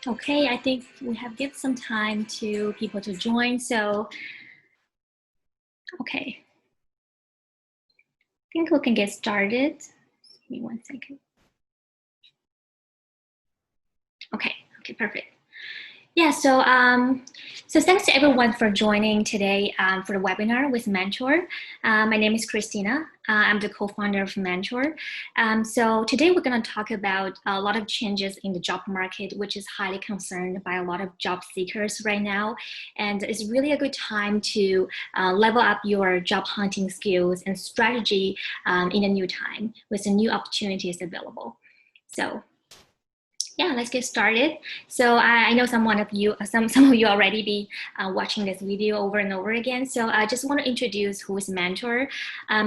Okay, I think we have given some time to people to join. So, okay, I think we can get started. Give me 1 second. Okay, perfect. Yeah, so thanks to everyone for joining today for the webinar with Mentor. My name is Christina. I'm the co-founder of Mentor. So today we're going to talk about a lot of changes in the job market, which is highly concerned by a lot of job seekers right now. And it's really a good time to level up your job hunting skills and strategy in a new time with the new opportunities available. So yeah, let's get started. So I know some of you already be watching this video over and over again. So I just want to introduce who is Mentor.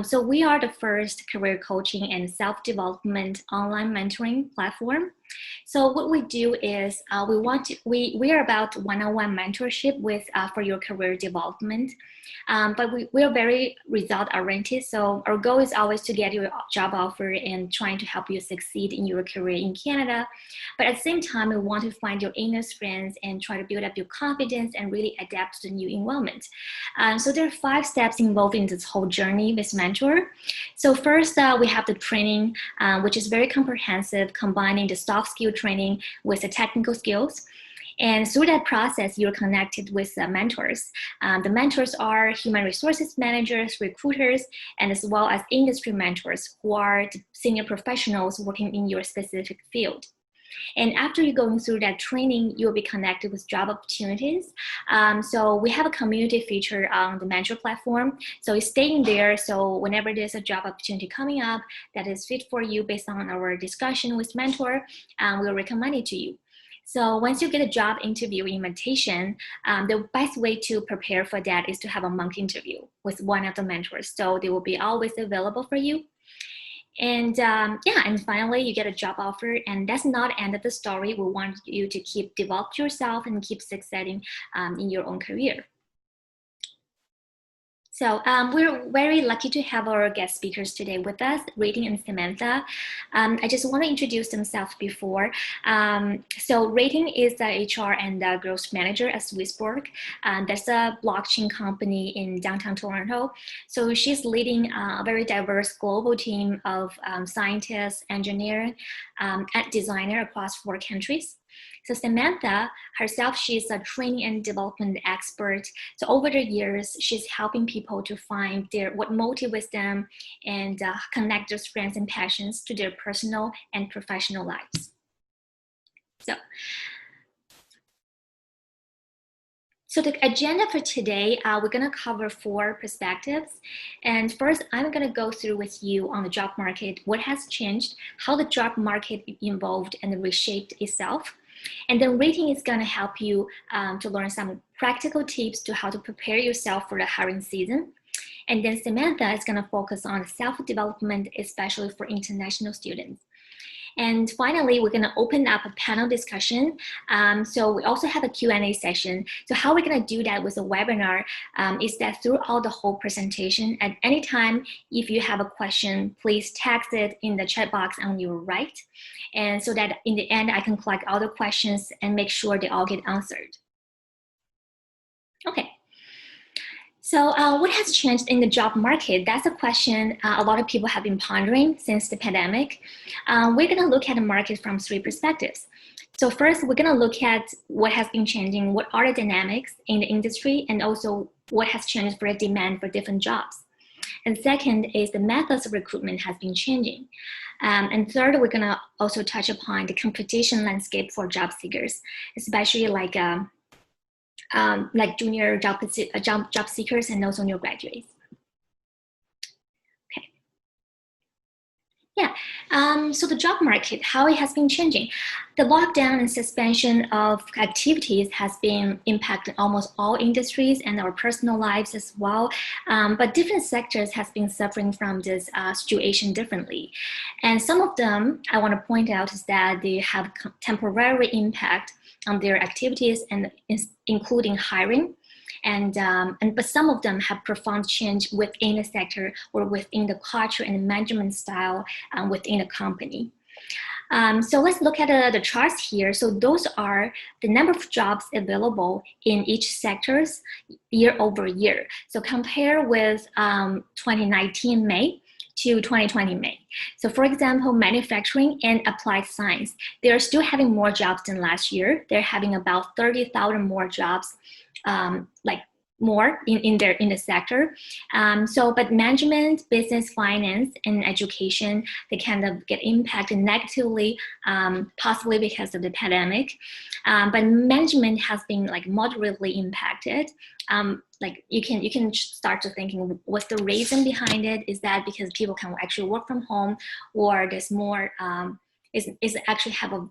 So we are the first career coaching and self-development online mentoring platform. So what we do is we are about one-on-one mentorship with for your career development. But we are very result oriented. So our goal is always to get you a job offer and trying to help you succeed in your career in Canada. But at the same time, we want to find your inner strengths and try to build up your confidence and really adapt to the new environment. So there are 5 steps involved in this whole journey with Mentor. So first, we have the training, which is very comprehensive, combining the soft skill training with the technical skills. And through that process, you're connected with mentors. The mentors are human resources managers, recruiters, and as well as industry mentors who are the senior professionals working in your specific field. And after you're going through that training, you'll be connected with job opportunities. So we have a community feature on the Mentor platform. So it's staying there. So whenever there's a job opportunity coming up that is fit for you based on our discussion with Mentor, we'll recommend it to you. So once you get a job interview invitation, the best way to prepare for that is to have a mock interview with one of the mentors. So they will be always available for you. And and finally, you get a job offer, and that's not the end of the story. We want you to keep develop yourself and keep succeeding in your own career. So we're very lucky to have our guest speakers today with us, Rating and Samantha. I just want to introduce themselves before. So Rating is the HR and the growth manager at Swissborg. That's a blockchain company in downtown Toronto. So she's leading a very diverse global team of scientists, engineers, and designer across 4 countries. So Samantha herself, she's a training and development expert. So over the years, she's helping people to find what motivates them and connect their strengths and passions to their personal and professional lives. So the agenda for today, we're going to cover 4 perspectives. And first, I'm going to go through with you on the job market, what has changed, how the job market evolved and reshaped itself. And then Rating is going to help you to learn some practical tips to how to prepare yourself for the hiring season. And then Samantha is going to focus on self-development, especially for international students. And finally, we're going to open up a panel discussion. So we also have a Q&A session. So how we're going to do that with a webinar is that throughout the whole presentation, at any time, if you have a question, please text it in the chat box on your right. And so that in the end, I can collect all the questions and make sure they all get answered. Okay. So what has changed in the job market? That's a question a lot of people have been pondering since the pandemic. We're going to look at the market from 3 perspectives. So first, we're going to look at what has been changing, what are the dynamics in the industry, and also what has changed for the demand for different jobs. And second is the methods of recruitment has been changing. And third, we're going to also touch upon the competition landscape for job seekers, especially like junior job seekers and also new graduates. Okay. Yeah, so the job market, how it has been changing. The lockdown and suspension of activities has been impacting almost all industries and our personal lives as well. But different sectors has been suffering from this situation differently. And some of them, I want to point out, is that they have temporary impact on their activities and including hiring. But some of them have profound change within the sector or within the culture and management style within the company. So let's look at the charts here. So those are the number of jobs available in each sectors year over year. So compare with 2019 May to 2020 May. So for example, manufacturing and applied science, they're still having more jobs than last year. They're having about 30,000 more jobs, more in the sector. But management, business, finance, and education, they kind of get impacted negatively, possibly because of the pandemic. But management has been like moderately impacted. You can start to thinking what's the reason behind it. Is that because people can actually work from home, or there's more is actually have a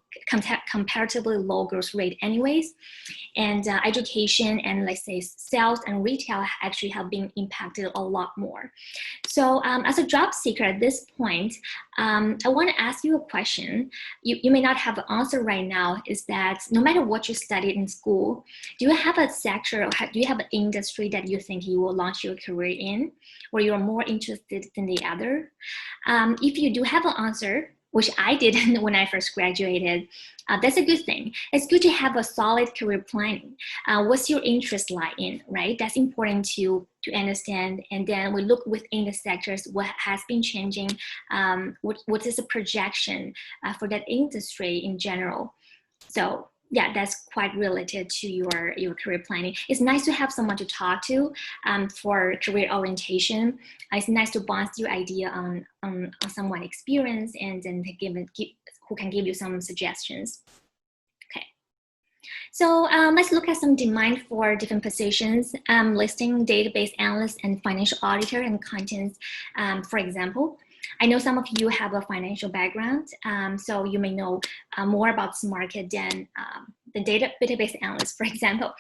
comparatively low growth rate anyways, and education and let's say sales and retail actually have been impacted a lot more. So as a job seeker at this point, I want to ask you a question. You may not have an answer right now, is that no matter what you studied in school, do you have a sector or do you have an industry that you think you will launch your career in, or you're more interested than the other? If you do have an answer, which I did when I first graduated, that's a good thing. It's good to have a solid career planning. What's your interest lie in, right? That's important to understand. And then we look within the sectors, what has been changing, what is the projection for that industry in general. So yeah, that's quite related to your career planning. It's nice to have someone to talk to for career orientation. It's nice to bounce your idea on someone experienced, and then who can give you some suggestions. Okay. So let's look at some demand for different positions, listing database analyst and financial auditor and contents, for example. I know some of you have a financial background, so you may know more about this market than the database analyst, for example.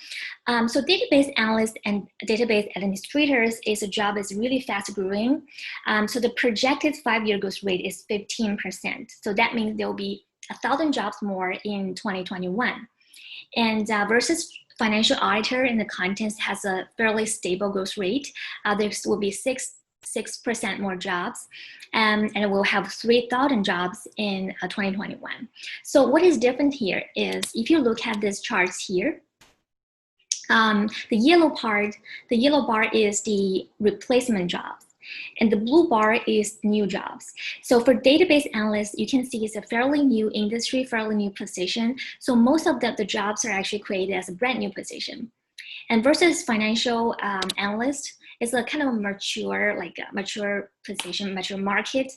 So database analysts and database administrators is a job that's really fast growing. So the projected 5-year growth rate is 15%. So that means there will be 1,000 jobs more in 2021. And versus financial auditor in the contents has a fairly stable growth rate. There will be 6% more jobs, and we'll have 3,000 jobs in 2021. So what is different here is if you look at these charts here, the yellow bar is the replacement jobs, and the blue bar is new jobs. So for database analysts, you can see it's a fairly new industry, fairly new position. So most of the jobs are actually created as a brand new position. And versus financial analyst, it's a kind of mature position, mature market.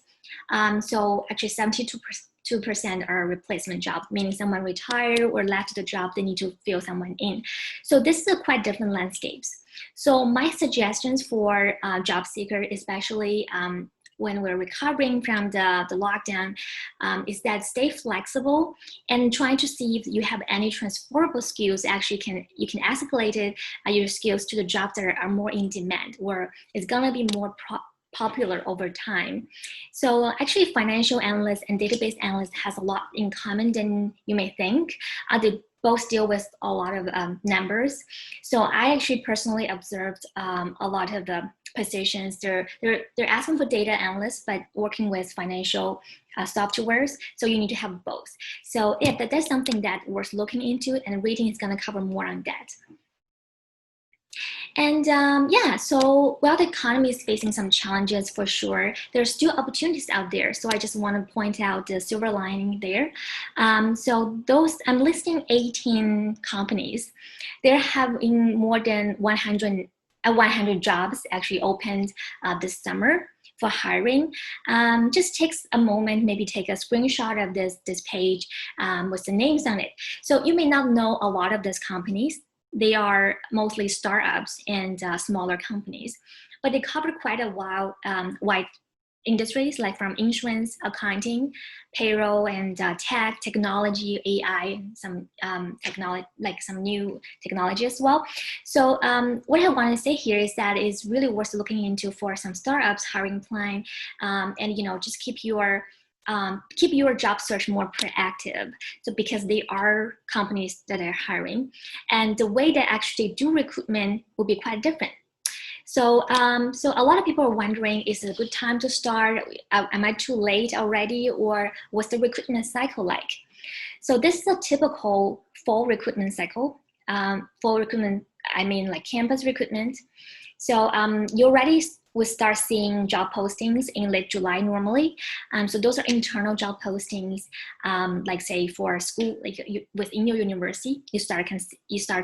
So actually 72% are replacement jobs, meaning someone retired or left the job, they need to fill someone in. So this is a quite different landscapes. So my suggestions for job seeker, especially when we're recovering from the lockdown, is that stay flexible and trying to see if you have any transferable skills. Actually, you can escalate your skills to the jobs that are more in demand, or it's gonna be more popular over time. So actually, financial analysts and database analysts has a lot in common than you may think. They both deal with a lot of numbers. So I actually personally observed a lot of the positions. They're asking for data analysts, but working with financial softwares. So you need to have both. So yeah, that's something that worth looking into, and reading is going to cover more on that. And yeah, so while the economy is facing some challenges for sure, there's still opportunities out there. So I just want to point out the silver lining there. So I'm listing 18 companies. They're having more than 100 jobs actually opened this summer for hiring. Just takes a moment, maybe take a screenshot of this page with the names on it. So you may not know a lot of these companies. They are mostly startups and smaller companies, but they cover quite a wide industries, like from insurance, accounting, payroll, and tech, technology, AI, some technology, like some new technology as well. So what I want to say here is that it's really worth looking into for some startups hiring plan, and just keep your job search more proactive. So because they are companies that are hiring, and the way they actually do recruitment will be quite different. So a lot of people are wondering, is it a good time to start? Am I too late already? Or what's the recruitment cycle like? So this is a typical fall recruitment cycle. Fall recruitment, I mean like campus recruitment. So you already will start seeing job postings in late July normally. So those are internal job postings, like say for school, like within your university, you start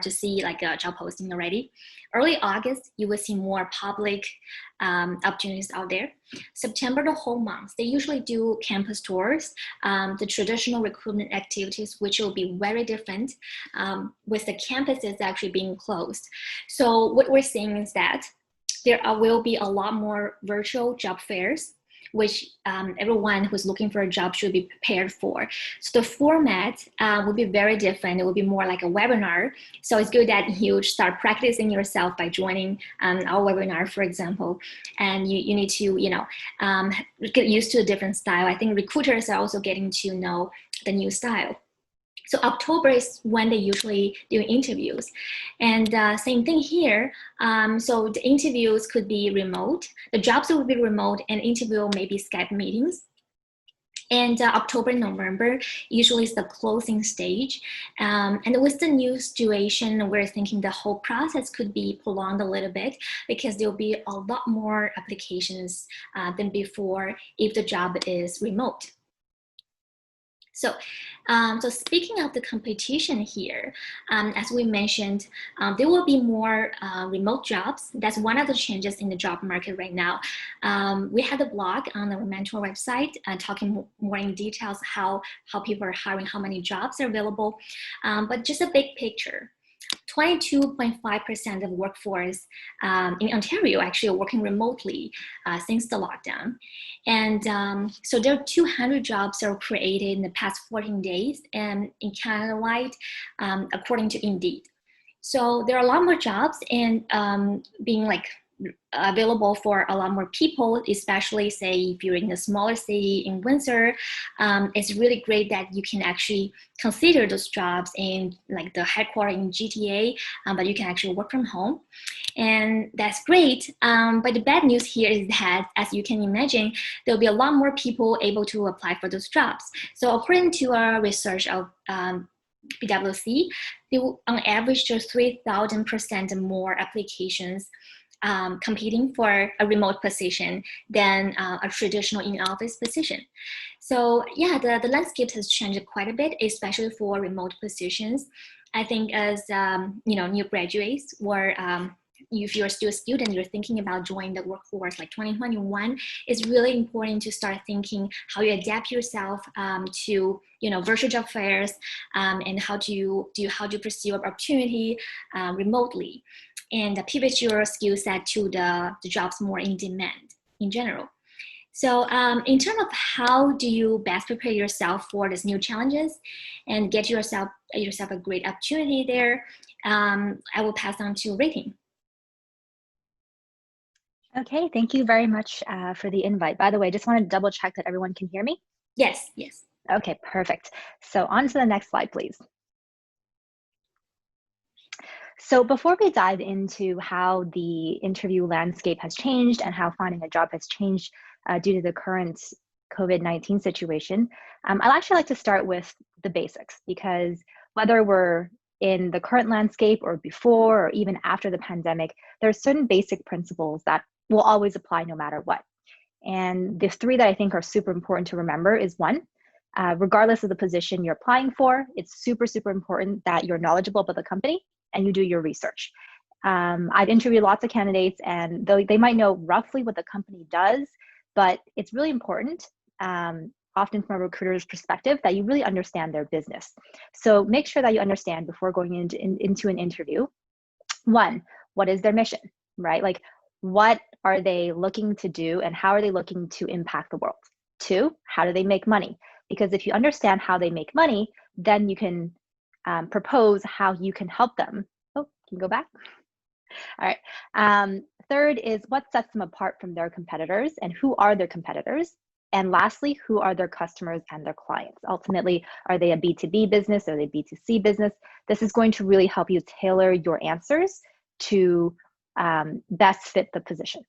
to see like a job posting already. Early August, you will see more public opportunities out there. September, the whole month, they usually do campus tours, the traditional recruitment activities, which will be very different with the campuses actually being closed. So what we're seeing is that there will be a lot more virtual job fairs, which everyone who's looking for a job should be prepared for. So the format will be very different. It will be more like a webinar. So it's good that you start practicing yourself by joining our webinar, for example. And you need to, get used to a different style. I think recruiters are also getting to know the new style. So October is when they usually do interviews. And same thing here. So the interviews could be remote. The jobs will be remote and interview maybe Skype meetings. And October, November usually is the closing stage. And with the new situation, we're thinking the whole process could be prolonged a little bit because there'll be a lot more applications than before if the job is remote. So, so speaking of the competition here, as we mentioned, there will be more remote jobs. That's one of the changes in the job market right now. We had a blog on the Mentor website talking more in details how people are hiring, how many jobs are available, but just a big picture. 22.5% of workforce in Ontario actually are working remotely since the lockdown. And so there are 200 jobs that were created in the past 14 days and in Canada-wide, according to Indeed. So there are a lot more jobs and being like available for a lot more people, especially say if you're in a smaller city in Windsor. It's really great that you can actually consider those jobs in like the headquarters in GTA, but you can actually work from home. And that's great. But the bad news here is that, as you can imagine, there'll be a lot more people able to apply for those jobs. So according to our research of PwC, on average, there's 3,000% more applications competing for a remote position than a traditional in-office position. So yeah, the landscape has changed quite a bit, especially for remote positions. I think as new graduates or if you're still a student, you're thinking about joining the workforce like 2021, it's really important to start thinking how you adapt yourself to virtual job fairs and how to pursue an opportunity remotely, and pivot your skill set to the jobs more in demand in general. So in terms of how do you best prepare yourself for these new challenges and get yourself a great opportunity there, I will pass on to Rating. Okay, thank you very much for the invite. By the way, just want to double check that everyone can hear me. Yes. Okay, perfect. So on to the next slide, please. So before we dive into how the interview landscape has changed and how finding a job has changed due to the current COVID-19 situation, I'd actually like to start with the basics, because whether we're in the current landscape or before or even after the pandemic, there are certain basic principles that will always apply no matter what. And the three that I think are super important to remember is one, regardless of the position you're applying for, it's super, super important that you're knowledgeable about the company and you do your research. I've interviewed lots of candidates, and though they might know roughly what the company does, but it's really important, often from a recruiter's perspective, that you really understand their business. So make sure that you understand before going into an interview. One, what is their mission, right? Like, what are they looking to do and how are they looking to impact the world? Two, how do they make money? Because if you understand how they make money, then you can propose how you can help them. Oh, can you go back? All right. Third is what sets them apart from their competitors and who are their competitors? And lastly, who are their customers and their clients? Ultimately, are they a B2B business? Are they a B2C business? This is going to really help you tailor your answers to best fit the position.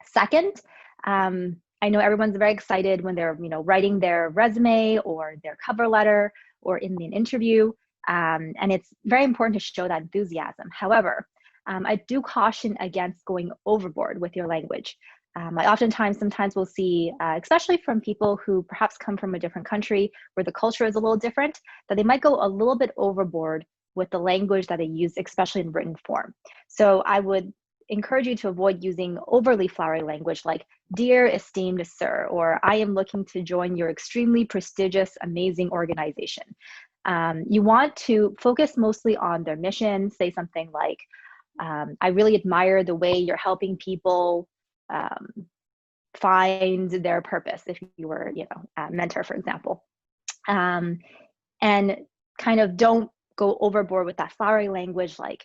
Second, I know everyone's very excited when they're writing their resume or their cover letter or in an interview, and it's very important to show that enthusiasm. However, I do caution against going overboard with your language. I sometimes will see, especially from people who perhaps come from a different country where the culture is a little different, that they might go a little bit overboard with the language that they use, especially in written form. So I would encourage you to avoid using overly flowery language like "Dear esteemed sir," or "I am looking to join your extremely prestigious, amazing organization." You want to focus mostly on their mission. Say something like, "I really admire the way you're helping people find their purpose," if you were, a mentor, for example. And kind of don't go overboard with that flowery language like,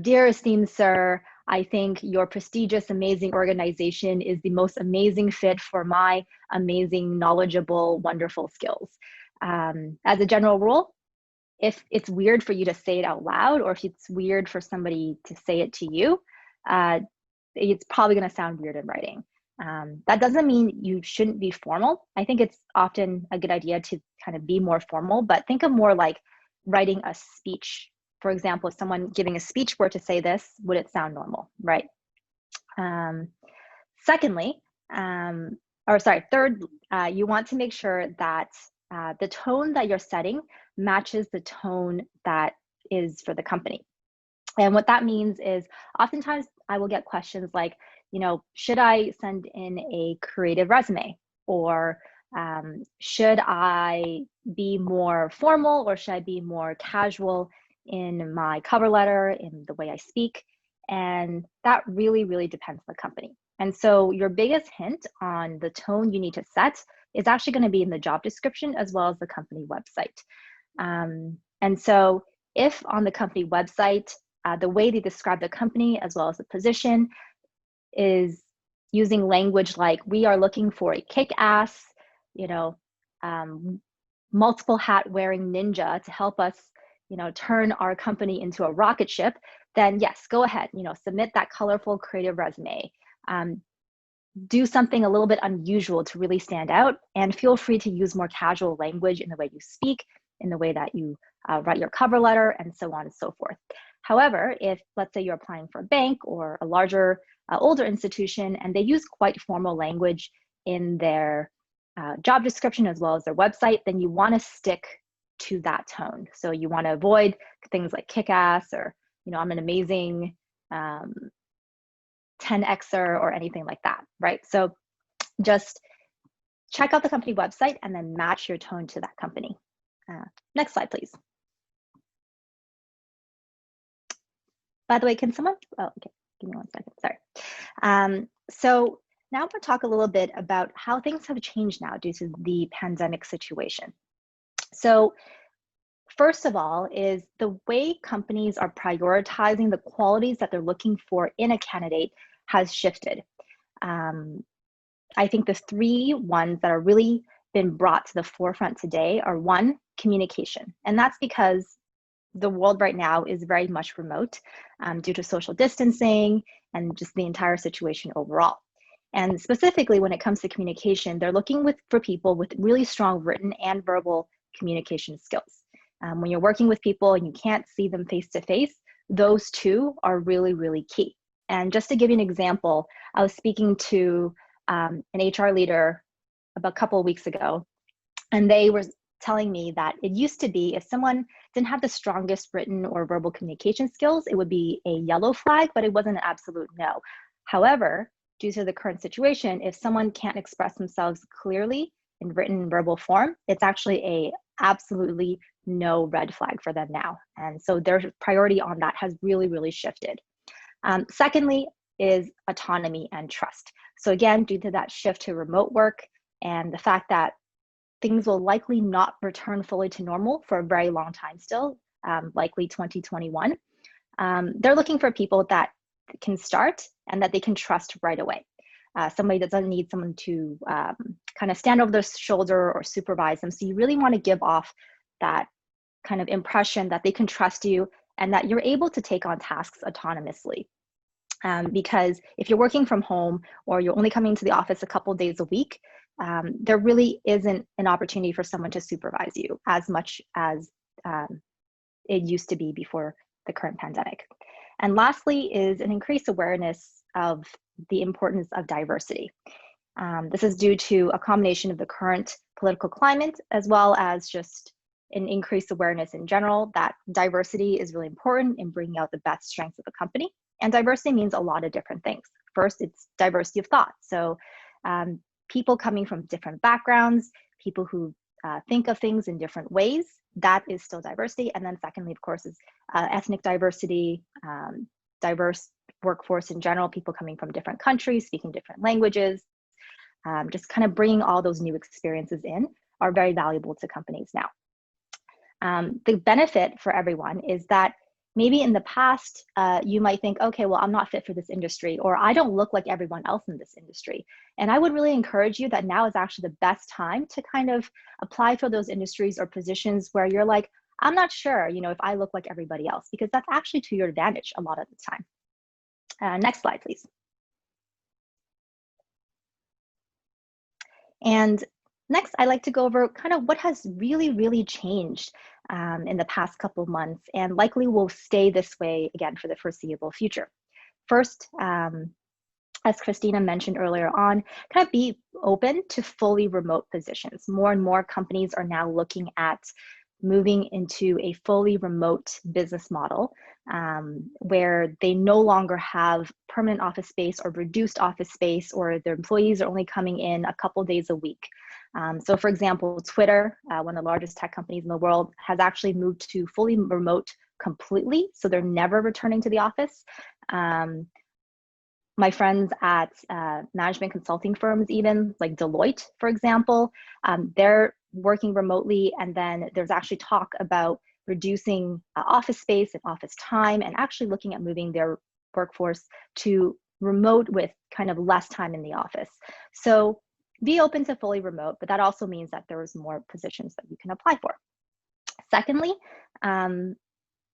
"Dear esteemed sir, I think your prestigious, amazing organization is the most amazing fit for my amazing, knowledgeable, wonderful skills." As a general rule, if it's weird for you to say it out loud, or if it's weird for somebody to say it to you, it's probably going to sound weird in writing. That doesn't mean you shouldn't be formal. I think it's often a good idea to kind of be more formal, but think of more like writing a speech. For example, if someone giving a speech were to say this, would it sound normal, right? Third, you want to make sure that the tone that you're setting matches the tone that is for the company. And what that means is oftentimes I will get questions like, should I send in a creative resume? Or should I be more formal, or should I be more casual in my cover letter, in the way I speak? And that really, really depends on the company. And so your biggest hint on the tone you need to set is actually going to be in the job description as well as the company website. And so if on the company website, the way they describe the company as well as the position is using language like, "We are looking for a kick-ass, multiple hat wearing ninja to help us, turn our company into a rocket ship," then yes, go ahead, submit that colorful creative resume. Do something a little bit unusual to really stand out, and feel free to use more casual language in the way you speak, in the way that you write your cover letter, and so on and so forth. However, if let's say you're applying for a bank or a larger, older institution, and they use quite formal language in their job description as well as their website, then you want to stick to that tone. So you want to avoid things like kick-ass or, "I'm an amazing 10Xer," or anything like that, right? So just check out the company website and then match your tone to that company. Next slide, please. By the way, can someone, okay, give me 1 second, sorry. So now we'll talk a little bit about how things have changed now due to the pandemic situation. So first of all is the way companies are prioritizing the qualities that they're looking for in a candidate has shifted. I think the three ones that are really been brought to the forefront today are: one, communication. And that's because the world right now is very much remote due to social distancing and just the entire situation overall. And specifically when it comes to communication, they're looking for people with really strong written and verbal communication skills. When you're working with people and you can't see them face to face, those two are really, really key. And just to give you an example, I was speaking to an HR leader about a couple of weeks ago, and they were telling me that it used to be if someone didn't have the strongest written or verbal communication skills, it would be a yellow flag, but it wasn't an absolute no. However, due to the current situation, if someone can't express themselves clearly in written and verbal form, it's actually a absolutely no red flag for them now. And so their priority on that has really, really shifted. Secondly is autonomy and trust. So again, due to that shift to remote work and the fact that things will likely not return fully to normal for a very long time still, likely 2021, they're looking for people that can start and that they can trust right away. Somebody that doesn't need someone to kind of stand over their shoulder or supervise them. So you really want to give off that kind of impression that they can trust you and that you're able to take on tasks autonomously. Because if you're working from home or you're only coming to the office a couple days a week, there really isn't an opportunity for someone to supervise you as much as it used to be before the current pandemic. And lastly is an increased awareness of the importance of diversity. This is due to a combination of the current political climate, as well as just an increased awareness in general that diversity is really important in bringing out the best strengths of a company. And diversity means a lot of different things. First, it's diversity of thought. So people coming from different backgrounds, people who think of things in different ways, that is still diversity. And then secondly, of course, is ethnic diversity, diverse workforce in general, people coming from different countries, speaking different languages, just kind of bringing all those new experiences in are very valuable to companies now. The benefit for everyone is that maybe in the past, you might think, okay, well, I'm not fit for this industry, or I don't look like everyone else in this industry. And I would really encourage you that now is actually the best time to kind of apply for those industries or positions where you're like, I'm not sure, if I look like everybody else, because that's actually to your advantage a lot of the time. Next slide, please. And next, I'd like to go over kind of what has really, really changed in the past couple of months, and likely will stay this way again for the foreseeable future. First, as Christina mentioned earlier on, kind of be open to fully remote positions. More and more companies are now looking at moving into a fully remote business model where they no longer have permanent office space or reduced office space, or their employees are only coming in a couple days a week. So for example, Twitter, one of the largest tech companies in the world, has actually moved to fully remote completely. So they're never returning to the office. My friends at management consulting firms, even like Deloitte, for example, they're working remotely. And then there's actually talk about reducing office space and office time, and actually looking at moving their workforce to remote with kind of less time in the office. So be open to fully remote, but that also means that there's more positions that you can apply for. Secondly, and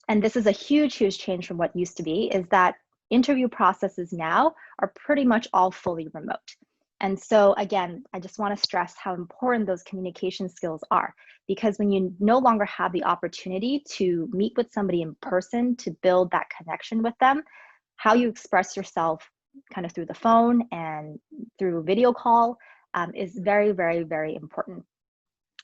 this is a huge, huge change from what used to be, is that interview processes now are pretty much all fully remote. And so again, I just want to stress how important those communication skills are, because when you no longer have the opportunity to meet with somebody in person to build that connection with them, how you express yourself kind of through the phone and through video call is very, very, very important.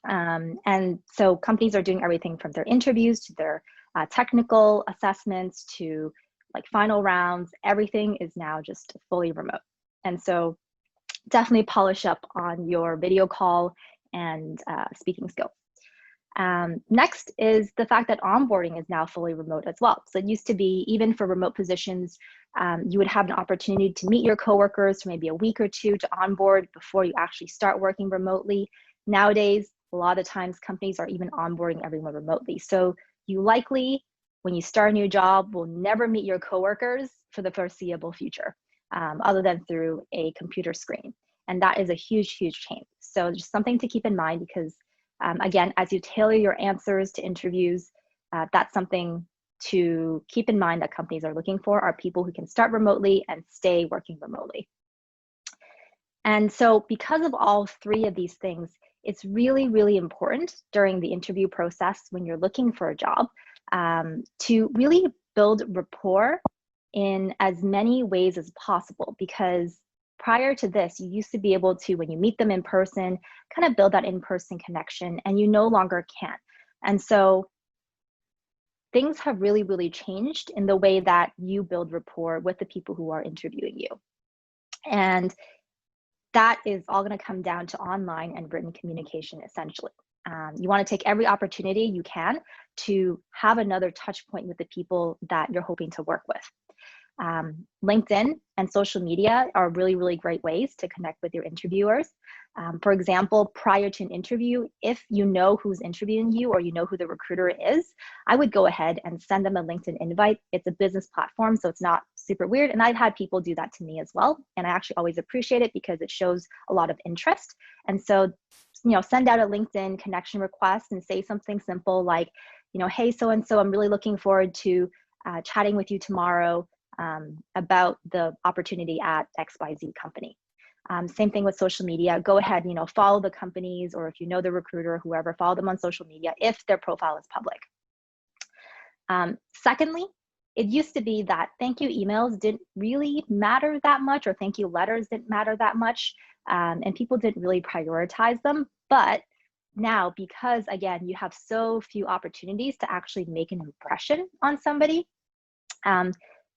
And so companies are doing everything from their interviews to their technical assessments to like final rounds. Everything is now just fully remote. And so definitely polish up on your video call and speaking skills. Next is the fact that onboarding is now fully remote as well. So it used to be, even for remote positions, you would have an opportunity to meet your coworkers for maybe a week or two to onboard before you actually start working remotely. Nowadays, a lot of times companies are even onboarding everyone remotely. So you likely, when you start a new job, will never meet your coworkers for the foreseeable future, other than through a computer screen. And that is a huge, huge change. So just something to keep in mind, because again, as you tailor your answers to interviews, that's something to keep in mind that companies are looking for, are people who can start remotely and stay working remotely. And so because of all three of these things, it's really, really important during the interview process when you're looking for a job to really build rapport in as many ways as possible, because prior to this, you used to be able to, when you meet them in person, kind of build that in-person connection, and you no longer can. And so things have really, really changed in the way that you build rapport with the people who are interviewing you. And that is all going to come down to online and written communication, essentially. You want to take every opportunity you can to have another touch point with the people that you're hoping to work with. LinkedIn and social media are really, really great ways to connect with your interviewers. For example, prior to an interview, if you know who's interviewing you or you know who the recruiter is, I would go ahead and send them a LinkedIn invite. It's a business platform, so it's not super weird. And I've had people do that to me as well. And I actually always appreciate it because it shows a lot of interest. And so, send out a LinkedIn connection request and say something simple like, hey, so-and-so, I'm really looking forward to chatting with you tomorrow about the opportunity at XYZ company. Same thing with social media. Go ahead, follow the companies, or if you know the recruiter or whoever, follow them on social media if their profile is public. Secondly, it used to be that thank you emails didn't really matter that much, or thank you letters didn't matter that much, and people didn't really prioritize them. But now, because again, you have so few opportunities to actually make an impression on somebody,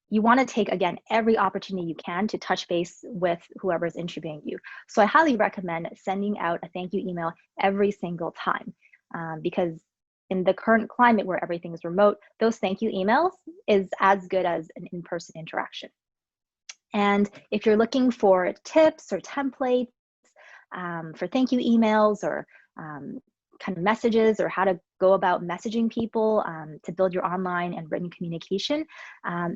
you want to take, again, every opportunity you can to touch base with whoever's interviewing you. So I highly recommend sending out a thank you email every single time, because in the current climate where everything is remote, those thank you emails is as good as an in-person interaction. And if you're looking for tips or templates for thank you emails, or kind of messages, or how to go about messaging people to build your online and written communication,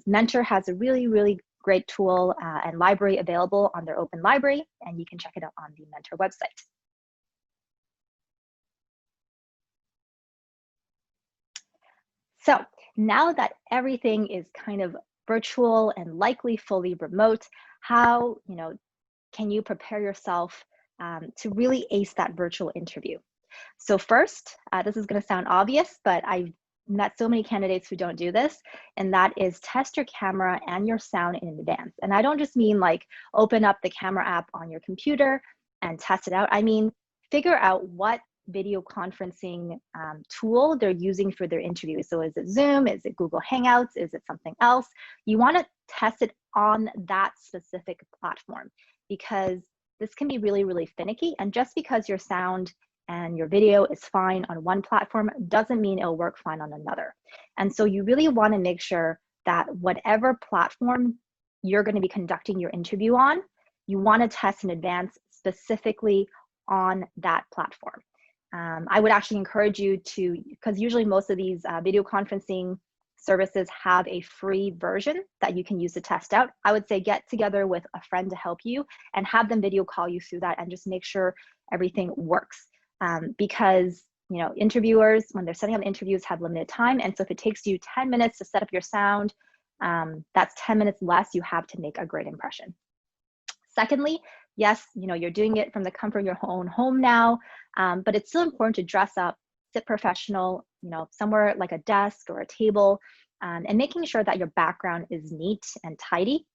Mentor has a really, really great tool and library available on their open library, and you can check it out on the Mentor website. So now that everything is kind of virtual and likely fully remote, how can you prepare yourself to really ace that virtual interview? So first, this is going to sound obvious, but I've met so many candidates who don't do this, and that is test your camera and your sound in advance. And I don't just mean like open up the camera app on your computer and test it out. I mean, figure out what video conferencing tool they're using for their interview. So is it Zoom? Is it Google Hangouts? Is it something else? You want to test it on that specific platform, because this can be really, really finicky. And just because your sound and your video is fine on one platform doesn't mean it'll work fine on another. And so you really want to make sure that whatever platform you're going to be conducting your interview on, you want to test in advance specifically on that platform. I would actually encourage you to, because usually most of these video conferencing services have a free version that you can use to test out. I would say get together with a friend to help you and have them video call you through that, and just make sure everything works. Because interviewers, when they're setting up interviews, have limited time. And so if it takes you 10 minutes to set up your sound, that's 10 minutes less you have to make a great impression. Secondly, yes, you're doing it from the comfort of your own home now, but it's still important to dress up, sit professional, somewhere like a desk or a table, and making sure that your background is neat and tidy.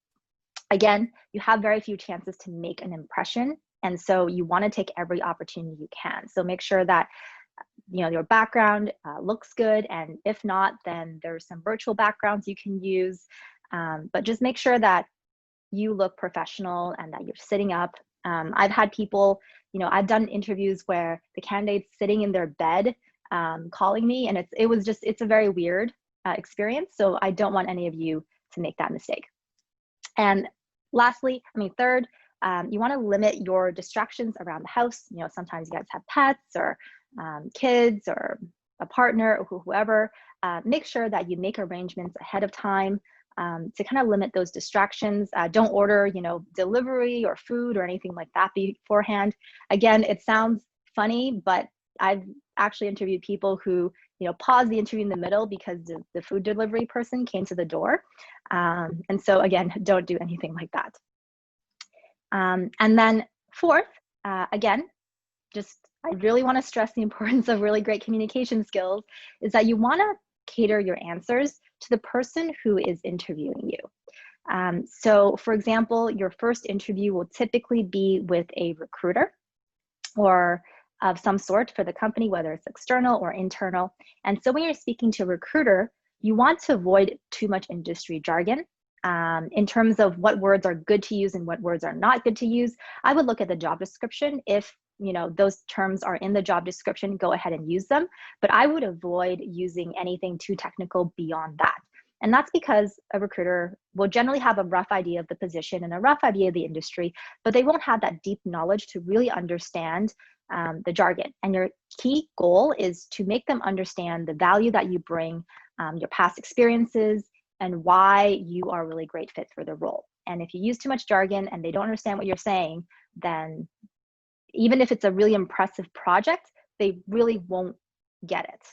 Again, you have very few chances to make an impression, and so you want to take every opportunity you can. So make sure that your background looks good, and if not, then there's some virtual backgrounds you can use, but just make sure that you look professional and that you're sitting up. I've had people, I've done interviews where the candidate's sitting in their bed calling me, and it's a very weird experience. So I don't want any of you to make that mistake. And lastly, third, you want to limit your distractions around the house. Sometimes you guys have pets or kids or a partner or whoever. Make sure that you make arrangements ahead of time to kind of limit those distractions. Don't order, delivery or food or anything like that beforehand. Again, it sounds funny, but I've actually interviewed people who, paused the interview in the middle because the food delivery person came to the door. And so again, don't do anything like that. And then fourth, again, I really want to stress the importance of really great communication skills, is that you want to cater your answers to the person who is interviewing you. So for example, your first interview will typically be with a recruiter or of some sort for the company, whether it's external or internal. And so when you're speaking to a recruiter, you want to avoid too much industry jargon. In terms of what words are good to use and what words are not good to use, I would look at the job description. If those terms are in the job description, go ahead and use them. But I would avoid using anything too technical beyond that. And that's because a recruiter will generally have a rough idea of the position and a rough idea of the industry, but they won't have that deep knowledge to really understand the jargon. And your key goal is to make them understand the value that you bring, your past experiences, and why you are a really great fit for the role. And if you use too much jargon and they don't understand what you're saying, then even if it's a really impressive project, they really won't get it.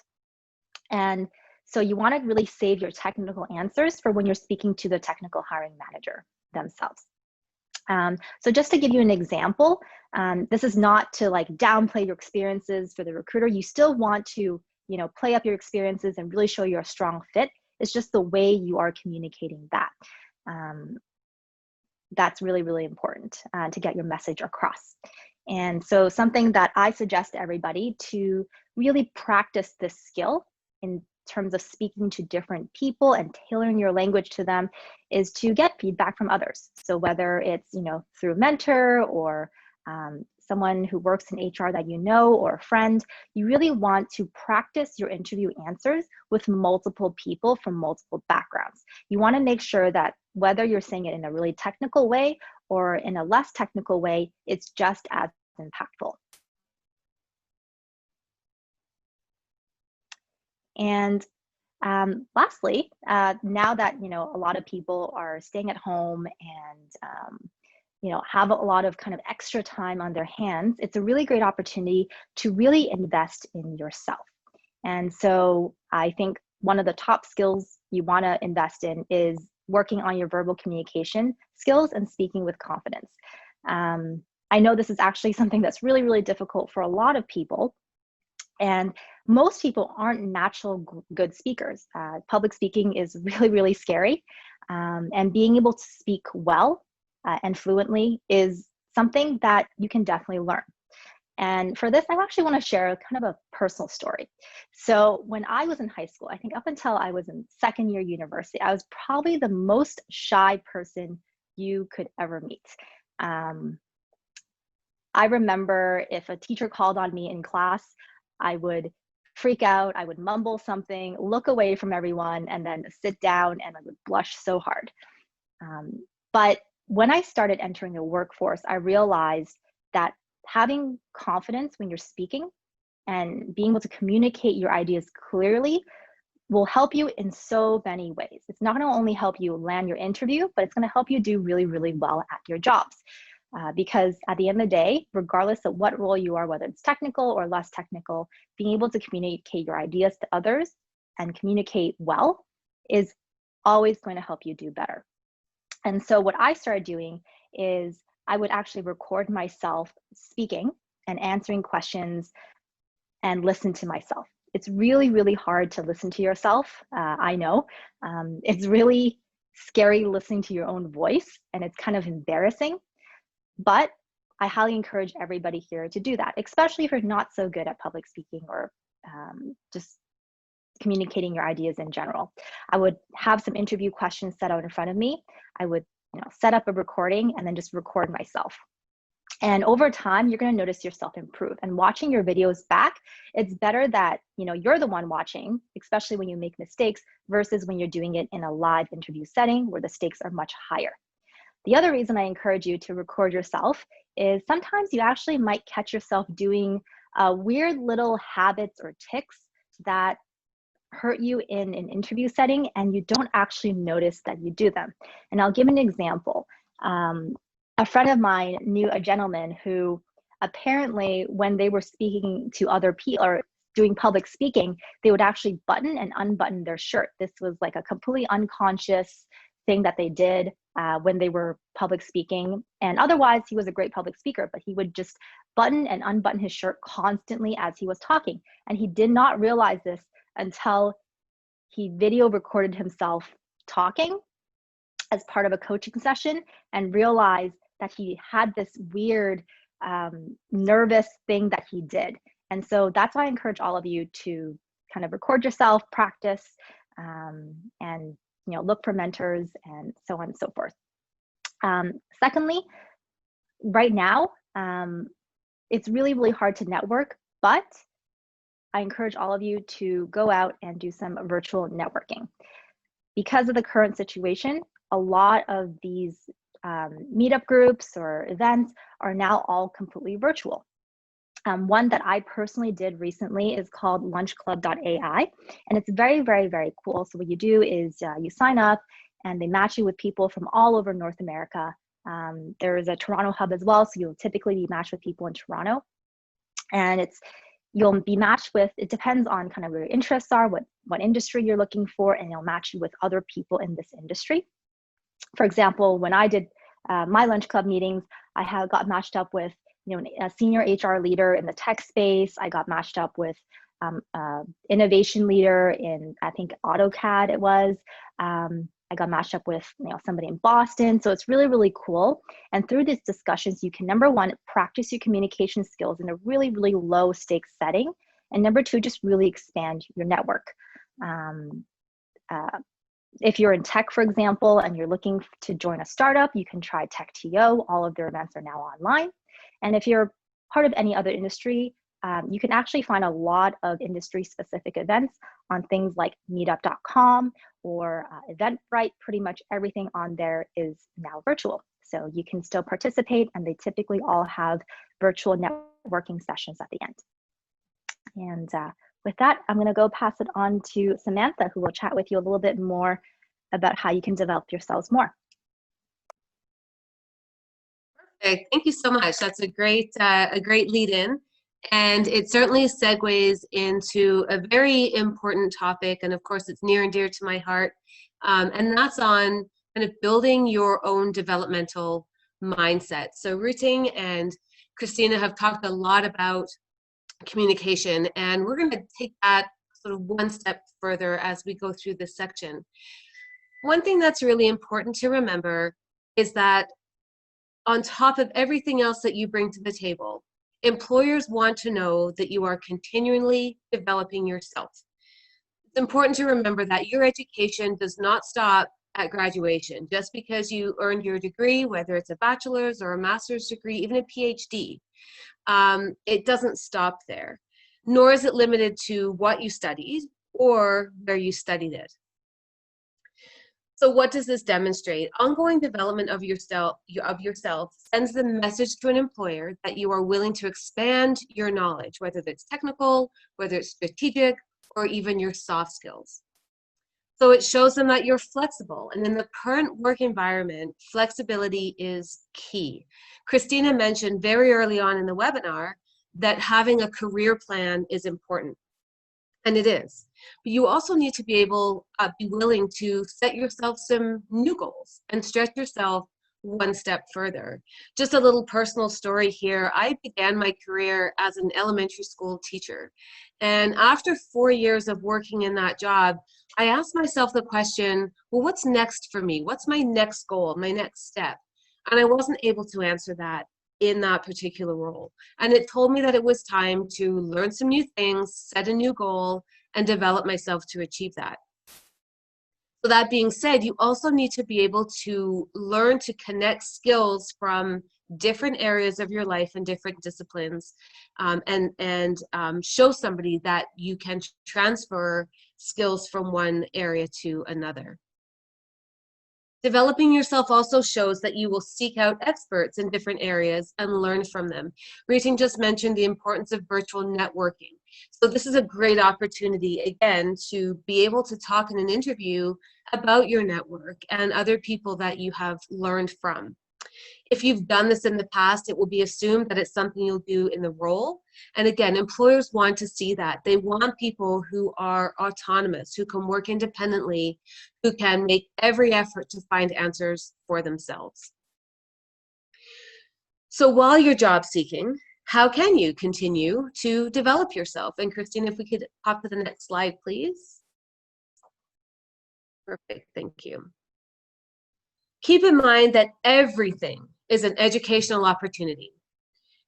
And so you want to really save your technical answers for when you're speaking to the technical hiring manager themselves. So just to give you an example, this is not to like downplay your experiences for the recruiter. You still want to, play up your experiences and really show you're a strong fit. It's just the way you are communicating that. That's really, really important to get your message across. And so something that I suggest to everybody to really practice this skill in terms of speaking to different people and tailoring your language to them is to get feedback from others. So whether it's, through a mentor or someone who works in HR that or a friend, you really want to practice your interview answers with multiple people from multiple backgrounds. You want to make sure that whether you're saying it in a really technical way or in a less technical way, it's just as impactful. And lastly, now that a lot of people are staying at home and have a lot of kind of extra time on their hands, it's a really great opportunity to really invest in yourself. And so I think one of the top skills you want to invest in is working on your verbal communication skills and speaking with confidence. I know this is actually something that's really, really difficult for a lot of people. And most people aren't natural good speakers. Public speaking is really, really scary. And being able to speak well and fluently is something that you can definitely learn. And for this, I actually want to share kind of a personal story. So when I was in high school, I think up until I was in second year university, I was probably the most shy person you could ever meet. I remember if a teacher called on me in class, I would freak out, I would mumble something, look away from everyone, and then sit down and I would blush so hard. But when I started entering the workforce, I realized that having confidence when you're speaking and being able to communicate your ideas clearly will help you in so many ways. It's not going to only help you land your interview, but it's going to help you do really, really well at your jobs. Because at the end of the day, regardless of what role you are, whether it's technical or less technical, being able to communicate your ideas to others and communicate well is always going to help you do better. And so what I started doing is I would actually record myself speaking and answering questions and listen to myself. It's really, really hard to listen to yourself. I know. It's really scary listening to your own voice, and it's kind of embarrassing. But I highly encourage everybody here to do that, especially if you're not so good at public speaking or just communicating your ideas in general. I would have some interview questions set out in front of me. I would set up a recording and then just record myself. And over time, you're going to notice yourself improve. And watching your videos back, it's better that you're the one watching, especially when you make mistakes, versus when you're doing it in a live interview setting where the stakes are much higher. The other reason I encourage you to record yourself is sometimes you actually might catch yourself doing weird little habits or tics that hurt you in an interview setting and you don't actually notice that you do them. And I'll give an example. A friend of mine knew a gentleman who apparently when they were speaking to other people or doing public speaking, they would actually button and unbutton their shirt. This was like a completely unconscious thing that they did when they were public speaking. And otherwise, he was a great public speaker, but he would just button and unbutton his shirt constantly as he was talking. And he did not realize this until he video recorded himself talking as part of a coaching session and realized that he had this weird nervous thing that he did. And so that's why I encourage all of you to kind of record yourself, practice, and look for mentors and so on and so forth. Secondly, right now, it's really, really hard to network, but I encourage all of you to go out and do some virtual networking. Because of the current situation, a lot of these meetup groups or events are now all completely virtual. One that I personally did recently is called lunchclub.ai, and it's very, very, very cool. So what you do is you sign up and they match you with people from all over North America. There is a Toronto hub as well, so you'll typically be matched with people in Toronto. And it's you'll be matched with, it depends on kind of where your interests are, what industry you're looking for, and it'll match you with other people in this industry. For example, when I did my lunch club meetings, I got matched up with a senior HR leader in the tech space. I got matched up with innovation leader in, I think, AutoCAD it was. I got matched up with somebody in Boston. So it's really, really cool. And through these discussions, you can, number one, practice your communication skills in a really, really low stakes setting. And number two, just really expand your network. If you're in tech, for example, and you're looking to join a startup, you can try TechTO. All of their events are now online. And if you're part of any other industry, you can actually find a lot of industry-specific events on things like meetup.com or Eventbrite. Pretty much everything on there is now virtual. So you can still participate, and they typically all have virtual networking sessions at the end. And with that, I'm going to go pass it on to Samantha, who will chat with you a little bit more about how you can develop yourselves more. Perfect. Thank you so much. That's a great lead in. And it certainly segues into a very important topic. And of course, it's near and dear to my heart. And that's on kind of building your own developmental mindset. So Ruting and Christina have talked a lot about communication, and we're going to take that sort of one step further as we go through this section. One thing that's really important to remember is that on top of everything else that you bring to the table, employers want to know that you are continually developing yourself. It's important to remember that your education does not stop at graduation. Just because you earned your degree, whether it's a bachelor's or a master's degree, even a PhD, it doesn't stop there, nor is it limited to what you studied or where you studied it. So what does this demonstrate? Ongoing development of yourself sends the message to an employer that you are willing to expand your knowledge, whether it's technical, whether it's strategic, or even your soft skills. So it shows them that you're flexible. And in the current work environment, flexibility is key. Christina mentioned very early on in the webinar that having a career plan is important. And it is. But you also need to be willing to set yourself some new goals and stretch yourself one step further. Just a little personal story here. I began my career as an elementary school teacher. And after 4 years of working in that job, I asked myself the question, well, what's next for me? What's my next goal, my next step? And I wasn't able to answer that in that particular role. And it told me that it was time to learn some new things, set a new goal, and develop myself to achieve that. So that being said, you also need to be able to learn to connect skills from different areas of your life and different disciplines, and show somebody that you can transfer skills from one area to another. Developing yourself also shows that you will seek out experts in different areas and learn from them. Ruting just mentioned the importance of virtual networking. So this is a great opportunity, again, to be able to talk in an interview about your network and other people that you have learned from. If you've done this in the past, it will be assumed that it's something you'll do in the role. And again, employers want to see that. They want people who are autonomous, who can work independently, who can make every effort to find answers for themselves. So while you're job seeking, how can you continue to develop yourself? And Christine, if we could pop to the next slide, please. Perfect, thank you. Keep in mind that everything is an educational opportunity.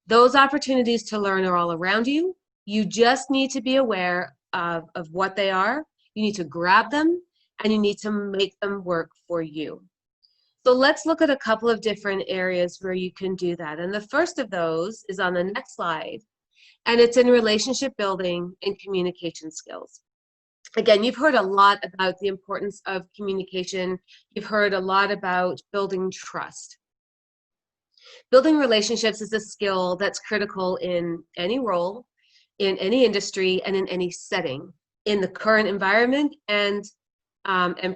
Those opportunities to learn are all around you. You just need to be aware of what they are. You need to grab them, and you need to make them work for you. So let's look at a couple of different areas where you can do that. And the first of those is on the next slide, and it's in relationship building and communication skills. Again, you've heard a lot about the importance of communication. You've heard a lot about building trust. Building relationships is a skill that's critical in any role, in any industry, and in any setting, in the current environment and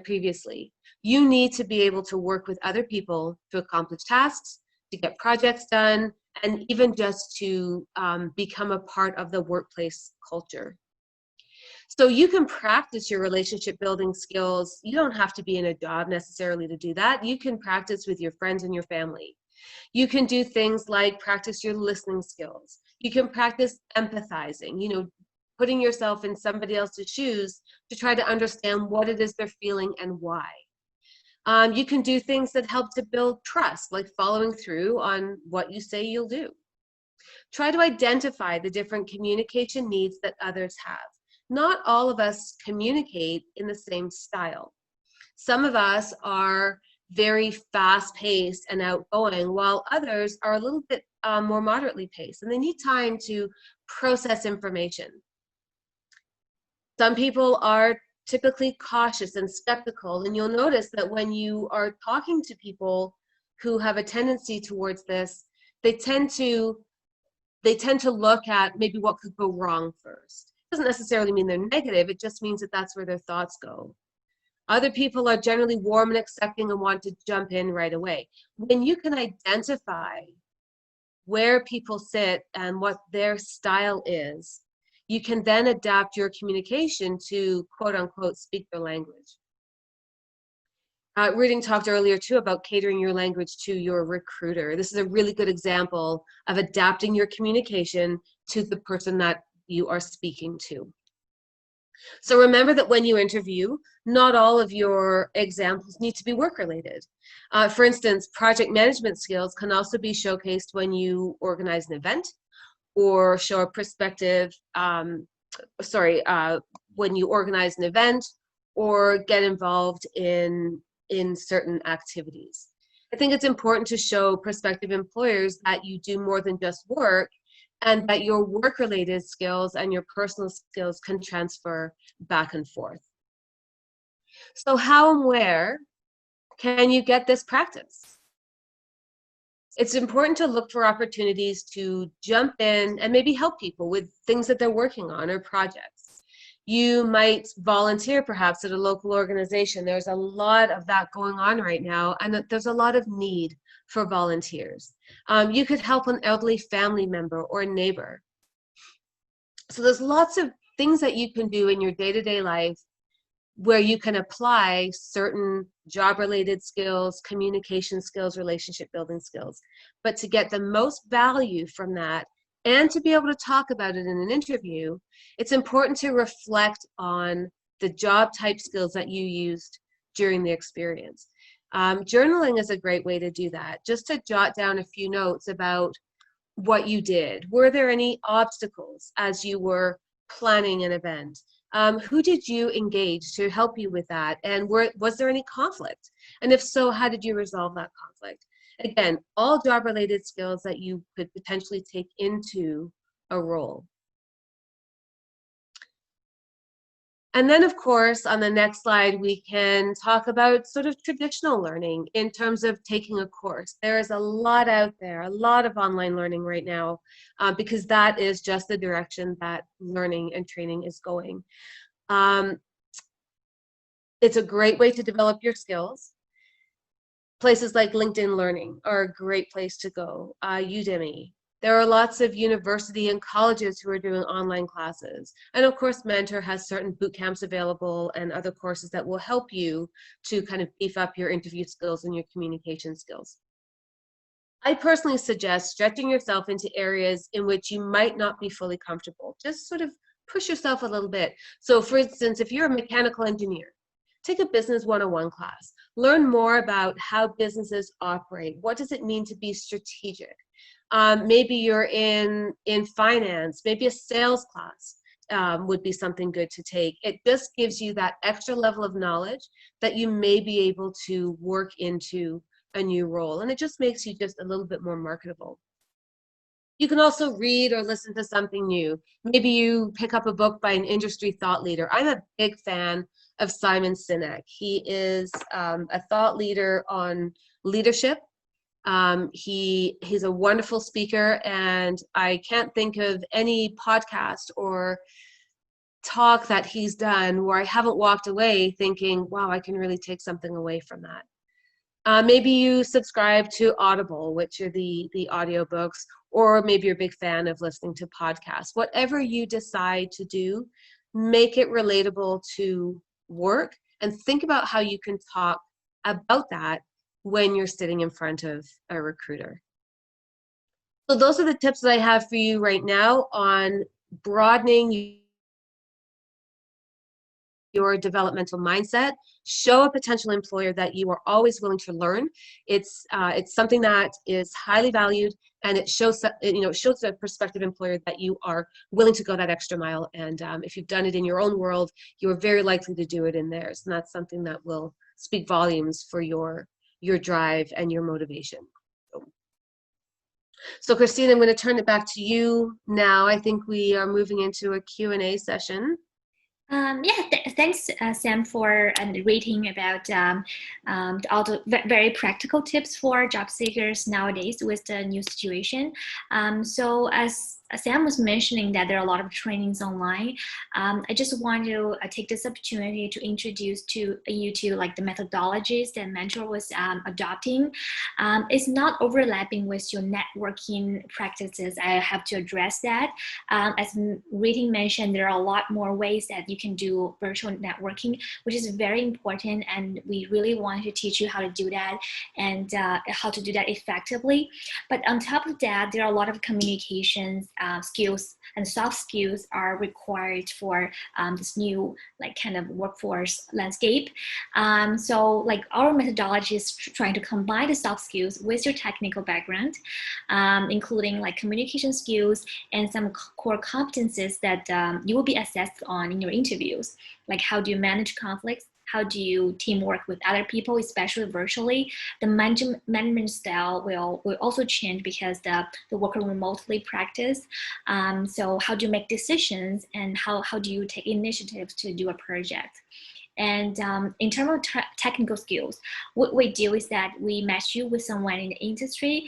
previously. You need to be able to work with other people to accomplish tasks, to get projects done, and even just to become a part of the workplace culture. So you can practice your relationship building skills. You don't have to be in a job necessarily to do that. You can practice with your friends and your family. You can do things like practice your listening skills. You can practice empathizing, putting yourself in somebody else's shoes to try to understand what it is they're feeling and why. You can do things that help to build trust, like following through on what you say you'll do. Try to identify the different communication needs that others have. Not all of us communicate in the same style. Some of us are very fast-paced and outgoing, while others are a little bit more moderately paced, and they need time to process information. Some people are typically cautious and skeptical, and you'll notice that when you are talking to people who have a tendency towards this, they tend to look at maybe what could go wrong first. It doesn't necessarily mean they're negative, it just means that that's where their thoughts go. Other people are generally warm and accepting and want to jump in right away. When you can identify where people sit and what their style is, you can then adapt your communication to, quote unquote, speak their language. Reading talked earlier too about catering your language to your recruiter. This is a really good example of adapting your communication to the person that you are speaking to. So remember that when you interview, not all of your examples need to be work-related. For instance, project management skills can also be showcased when you organize an event or show a perspective, when you organize an event or get involved in certain activities. I think it's important to show prospective employers that you do more than just work, and that your work-related skills and your personal skills can transfer back and forth. So how and where can you get this practice? It's important to look for opportunities to jump in and maybe help people with things that they're working on or projects. You might volunteer perhaps at a local organization. There's a lot of that going on right now, and there's a lot of need for volunteers. You could help an elderly family member or a neighbor. So there's lots of things that you can do in your day-to-day life where you can apply certain job-related skills, communication skills, relationship building skills. But to get the most value from that and to be able to talk about it in an interview, it's important to reflect on the job type skills that you used during the experience. Journaling is a great way to do that, just to jot down a few notes about what you did. Were there any obstacles as you were planning an event? Who did you engage to help you with that? And was there any conflict? And if so, how did you resolve that conflict? Again, all job-related skills that you could potentially take into a role. And then, of course, on the next slide, we can talk about sort of traditional learning in terms of taking a course. There is a lot out there, a lot of online learning right now, because that is just the direction that learning and training is going. It's a great way to develop your skills. Places like LinkedIn Learning are a great place to go, Udemy. There are lots of university and colleges who are doing online classes. And of course, Mentor has certain boot camps available and other courses that will help you to kind of beef up your interview skills and your communication skills. I personally suggest stretching yourself into areas in which you might not be fully comfortable. Just sort of push yourself a little bit. So for instance, if you're a mechanical engineer, take a business 101 class. Learn more about how businesses operate. What does it mean to be strategic? Maybe you're in finance, maybe a sales class would be something good to take. It just gives you that extra level of knowledge that you may be able to work into a new role, and it just makes you just a little bit more marketable. You can also read or listen to something new. Maybe you pick up a book by an industry thought leader. I'm a big fan of Simon Sinek. He is a thought leader on leadership. He's a wonderful speaker, and I can't think of any podcast or talk that he's done where I haven't walked away thinking, wow, I can really take something away from that. Maybe you subscribe to Audible, which are the audiobooks, or maybe you're a big fan of listening to podcasts. Whatever you decide to do, make it relatable to work and think about how you can talk about that when you're sitting in front of a recruiter. So those are the tips that I have for you right now on broadening your developmental mindset. Show a potential employer that you are always willing to learn. It's something that is highly valued, and it shows it shows a prospective employer that you are willing to go that extra mile. And if you've done it in your own world, you are very likely to do it in theirs, and that's something that will speak volumes for your drive and your motivation. So Christine, I'm going to turn it back to you now. I think we are moving into a Q&A session. Thanks, Sam, for rating about all the very practical tips for job seekers nowadays with the new situation. So as Sam was mentioning that there are a lot of trainings online, I just want to take this opportunity to introduce to you to like the methodologies that Mentor was adopting. It's not overlapping with your networking practices. I have to address that. As Rating mentioned, there are a lot more ways that you can do virtual networking, which is very important, and we really want to teach you how to do that and how to do that effectively. But on top of that, there are a lot of communications skills and soft skills are required for this new like kind of workforce landscape. So like our methodology is trying to combine the soft skills with your technical background, including like communication skills and some core competencies that you will be assessed on in your interviews, like how do you manage conflicts, how do you teamwork with other people, especially virtually. The management style will also change because the worker remotely practice. So how do you make decisions, and how do you take initiatives to do a project? And in terms of technical skills, what we do is that we match you with someone in the industry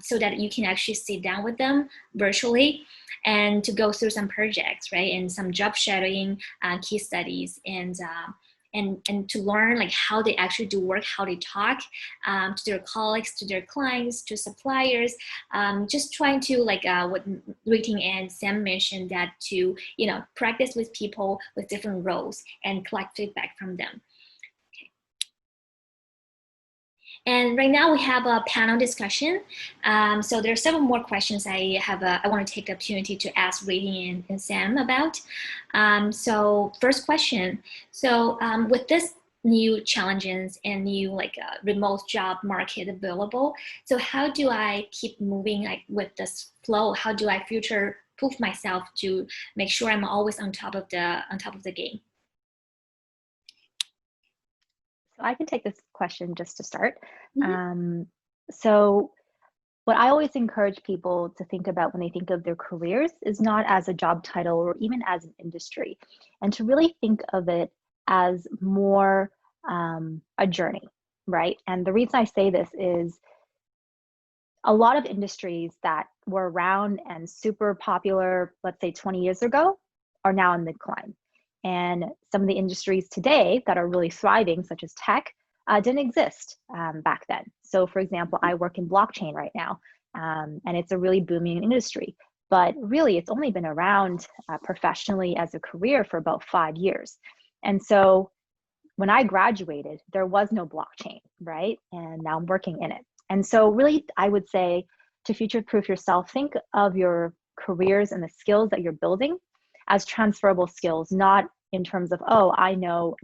so that you can actually sit down with them virtually and to go through some projects, right? And some job shadowing, case studies, and to learn like how they actually do work, how they talk to their colleagues, to their clients, to suppliers, just trying to like what Rating and Sam mentioned, that to practice with people with different roles and collect feedback from them. And right now we have a panel discussion. So there are several more questions I want to take the opportunity to ask Rating and Sam about. So first question. So with this new challenges and new like remote job market available, so how do I keep moving like with this flow? How do I future-proof myself to make sure I'm always on top of the game? I can take this question just to start. Mm-hmm. So what I always encourage people to think about when they think of their careers is not as a job title or even as an industry, and to really think of it as more a journey, right? And the reason I say this is a lot of industries that were around and super popular, let's say 20 years ago, are now in decline. And some of the industries today that are really thriving, such as tech, didn't exist back then. So for example, I work in blockchain right now, and it's a really booming industry. But really, it's only been around professionally as a career for about 5 years. And so when I graduated, there was no blockchain, right? And now I'm working in it. And so really, I would say to future-proof yourself, think of your careers and the skills that you're building as transferable skills, not in terms of, oh, I know,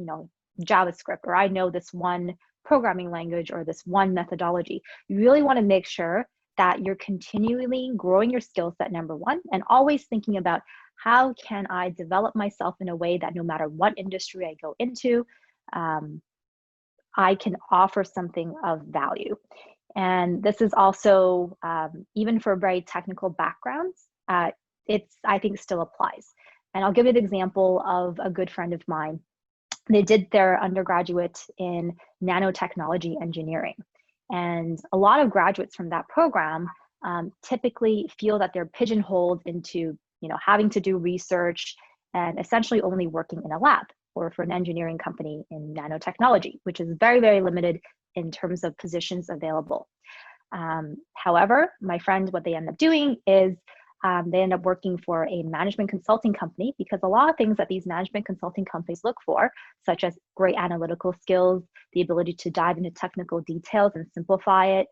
JavaScript, or I know this one programming language or this one methodology. You really want to make sure that you're continually growing your skill set, number one, and always thinking about how can I develop myself in a way that no matter what industry I go into, I can offer something of value. And this is also, even for very technical backgrounds, I think still applies. And I'll give you an example of a good friend of mine. They did their undergraduate in nanotechnology engineering. And a lot of graduates from that program typically feel that they're pigeonholed into having to do research and essentially only working in a lab or for an engineering company in nanotechnology, which is very, very limited in terms of positions available. However, my friend, what they end up doing is they end up working for a management consulting company, because a lot of things that these management consulting companies look for, such as great analytical skills, the ability to dive into technical details and simplify it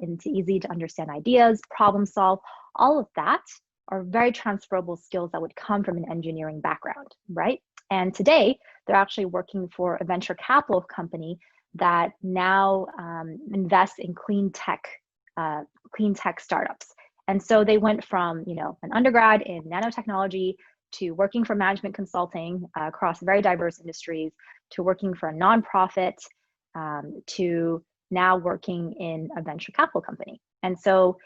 into easy to understand ideas, problem solve, all of that are very transferable skills that would come from an engineering background, right? And today, they're actually working for a venture capital company that now invests in clean tech startups. And so they went from, an undergrad in nanotechnology to working for management consulting across very diverse industries, to working for a nonprofit, to now working in a venture capital company. And so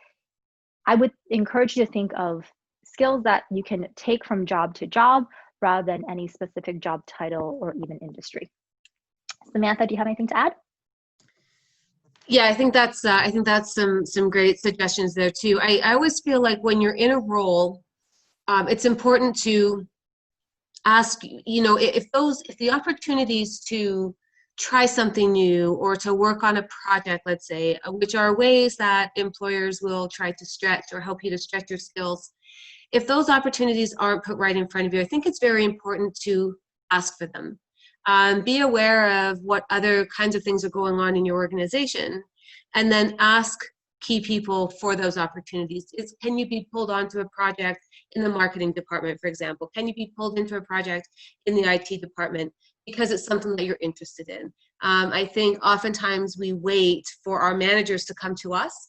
I would encourage you to think of skills that you can take from job to job rather than any specific job title or even industry. Samantha, do you have anything to add? Yeah, I think that's some great suggestions there too. I always feel like when you're in a role, it's important to ask, if the opportunities to try something new or to work on a project, let's say, which are ways that employers will try to stretch or help you to stretch your skills. If those opportunities aren't put right in front of you, I think it's very important to ask for them. Be aware of what other kinds of things are going on in your organization, and then ask key people for those opportunities. Can you be pulled onto a project in the marketing department, for example? Can you be pulled into a project in the IT department because it's something that you're interested in? I think oftentimes we wait for our managers to come to us,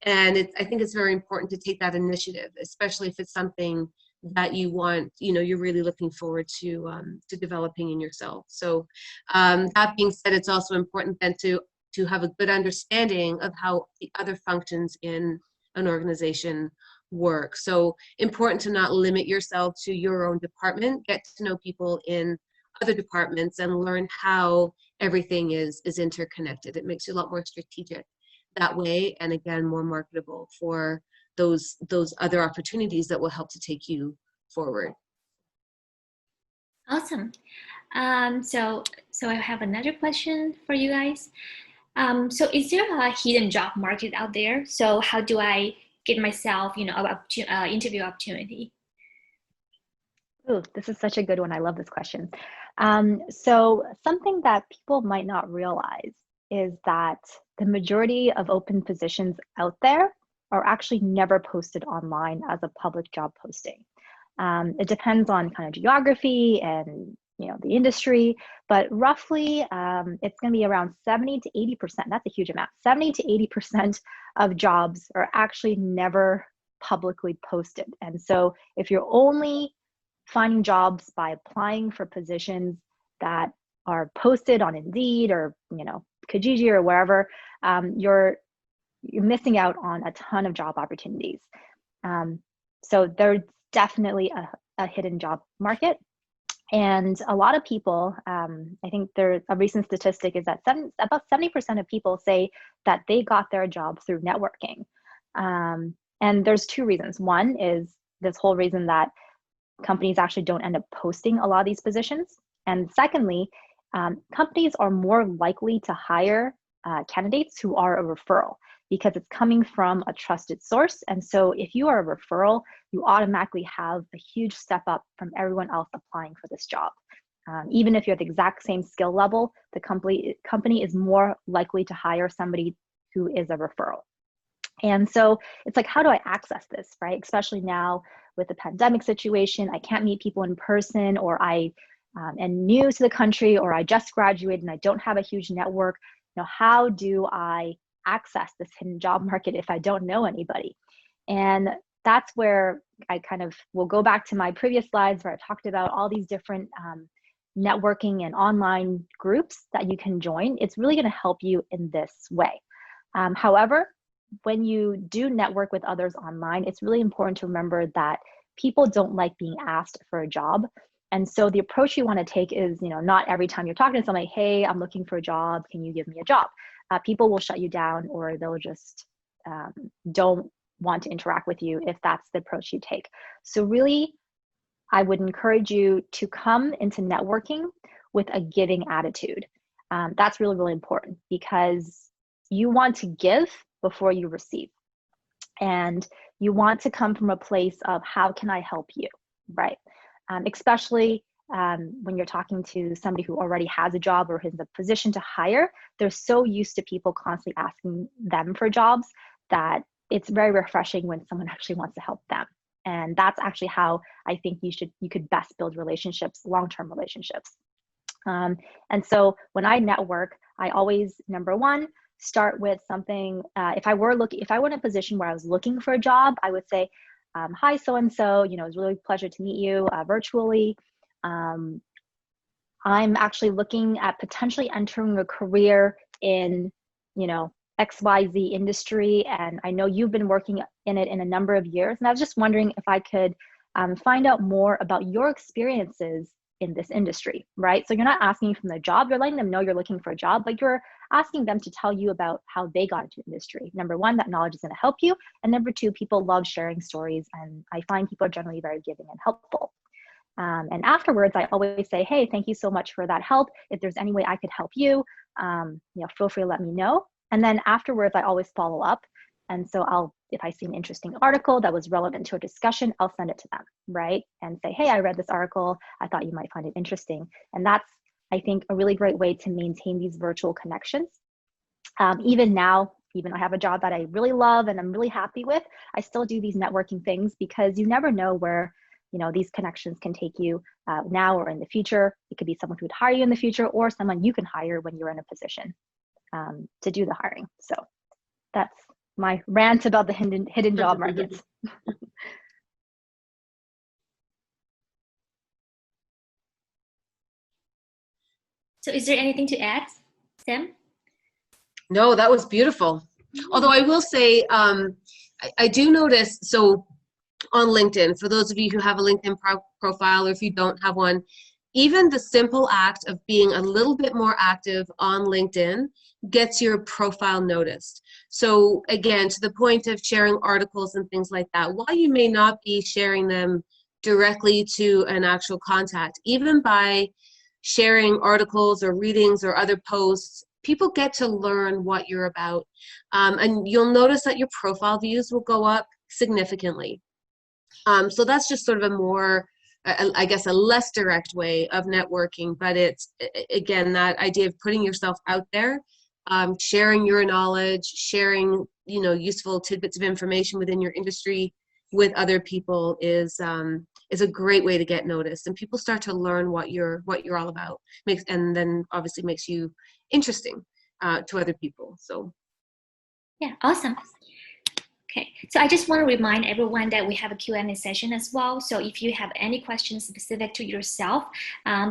and I think it's very important to take that initiative, especially if it's something that you want, you're really looking forward to developing in yourself. So that being said, it's also important then to have a good understanding of how the other functions in an organization work. So important to not limit yourself to your own department, get to know people in other departments and learn how everything is interconnected. It makes you a lot more strategic that way, and again, more marketable for those other opportunities that will help to take you forward. Awesome. So I have another question for you guys. So is there a hidden job market out there? So how do I get myself, interview opportunity? Oh, this is such a good one. I love this question. So something that people might not realize is that the majority of open positions out there are actually never posted online as a public job posting. It depends on kind of geography and the industry, but roughly it's going to be around 70 to 80%. That's a huge amount. 70 to 80% of jobs are actually never publicly posted. And so if you're only finding jobs by applying for positions that are posted on Indeed or Kijiji or wherever, you're missing out on a ton of job opportunities. So there's definitely a hidden job market. And a lot of people, I think a recent statistic is that about 70% of people say that they got their job through networking. And there's two reasons. One is this whole reason that companies actually don't end up posting a lot of these positions. And secondly, companies are more likely to hire candidates who are a referral, because it's coming from a trusted source. And so if you are a referral, you automatically have a huge step up from everyone else applying for this job. Even if you're at the exact same skill level, the company is more likely to hire somebody who is a referral. And so it's like, how do I access this, right? Especially now with the pandemic situation, I can't meet people in person, or I am new to the country, or I just graduated and I don't have a huge network. How do I access this hidden job market if I don't know anybody? And that's where I kind of will go back to my previous slides where I talked about all these different networking and online groups that you can join. It's really going to help you in this way. However, when you do network with others online, it's really important to remember that people don't like being asked for a job. And so the approach you want to take is, not every time you're talking to somebody, hey, I'm looking for a job, can you give me a job? People will shut you down, or they'll just don't want to interact with you if that's the approach you take. So really, I would encourage you to come into networking with a giving attitude. That's really, really important because you want to give before you receive. And you want to come from a place of how can I help you, right? Especially when you're talking to somebody who already has a job or is in a position to hire, they're so used to people constantly asking them for jobs that it's very refreshing when someone actually wants to help them. And that's actually how I think you could best build relationships, long-term relationships. And so when I network, I always, number one, start with something. If I were in a position where I was looking for a job, I would say, hi, so-and-so, it was really a pleasure to meet you virtually. I'm actually looking at potentially entering a career in, XYZ industry. And I know you've been working in it in a number of years. And I was just wondering if I could find out more about your experiences in this industry, right? So you're not asking from the job, you're letting them know you're looking for a job, but you're asking them to tell you about how they got into the industry. Number one, that knowledge is going to help you. And number two, people love sharing stories. And I find people are generally very giving and helpful. And afterwards, I always say, hey, thank you so much for that help. If there's any way I could help you, feel free to let me know. And then afterwards, I always follow up. And so if I see an interesting article that was relevant to a discussion, I'll send it to them, right? And say, hey, I read this article. I thought you might find it interesting. And that's, I think, a really great way to maintain these virtual connections. Even now, even I have a job that I really love and I'm really happy with, I still do these networking things because you never know where, these connections can take you now or in the future. It could be someone who would hire you in the future or someone you can hire when you're in a position to do the hiring. So that's my rant about the hidden job markets. So is there anything to add, Sam? No, that was beautiful. Although I will say, I do notice, so on LinkedIn, for those of you who have a LinkedIn profile, or if you don't have one, even the simple act of being a little bit more active on LinkedIn gets your profile noticed. So again, to the point of sharing articles and things like that, while you may not be sharing them directly to an actual contact, even by sharing articles or readings or other posts, people get to learn what you're about. And you'll notice that your profile views will go up significantly. So that's just sort of a more, I guess, a less direct way of networking, but it's, again, that idea of putting yourself out there, sharing your knowledge, sharing, useful tidbits of information within your industry with other people is a great way to get noticed, and people start to learn what you're all about. And then obviously makes you interesting to other people. So, yeah, awesome. Okay, so I just want to remind everyone that we have a Q&A session as well. So if you have any questions specific to yourself,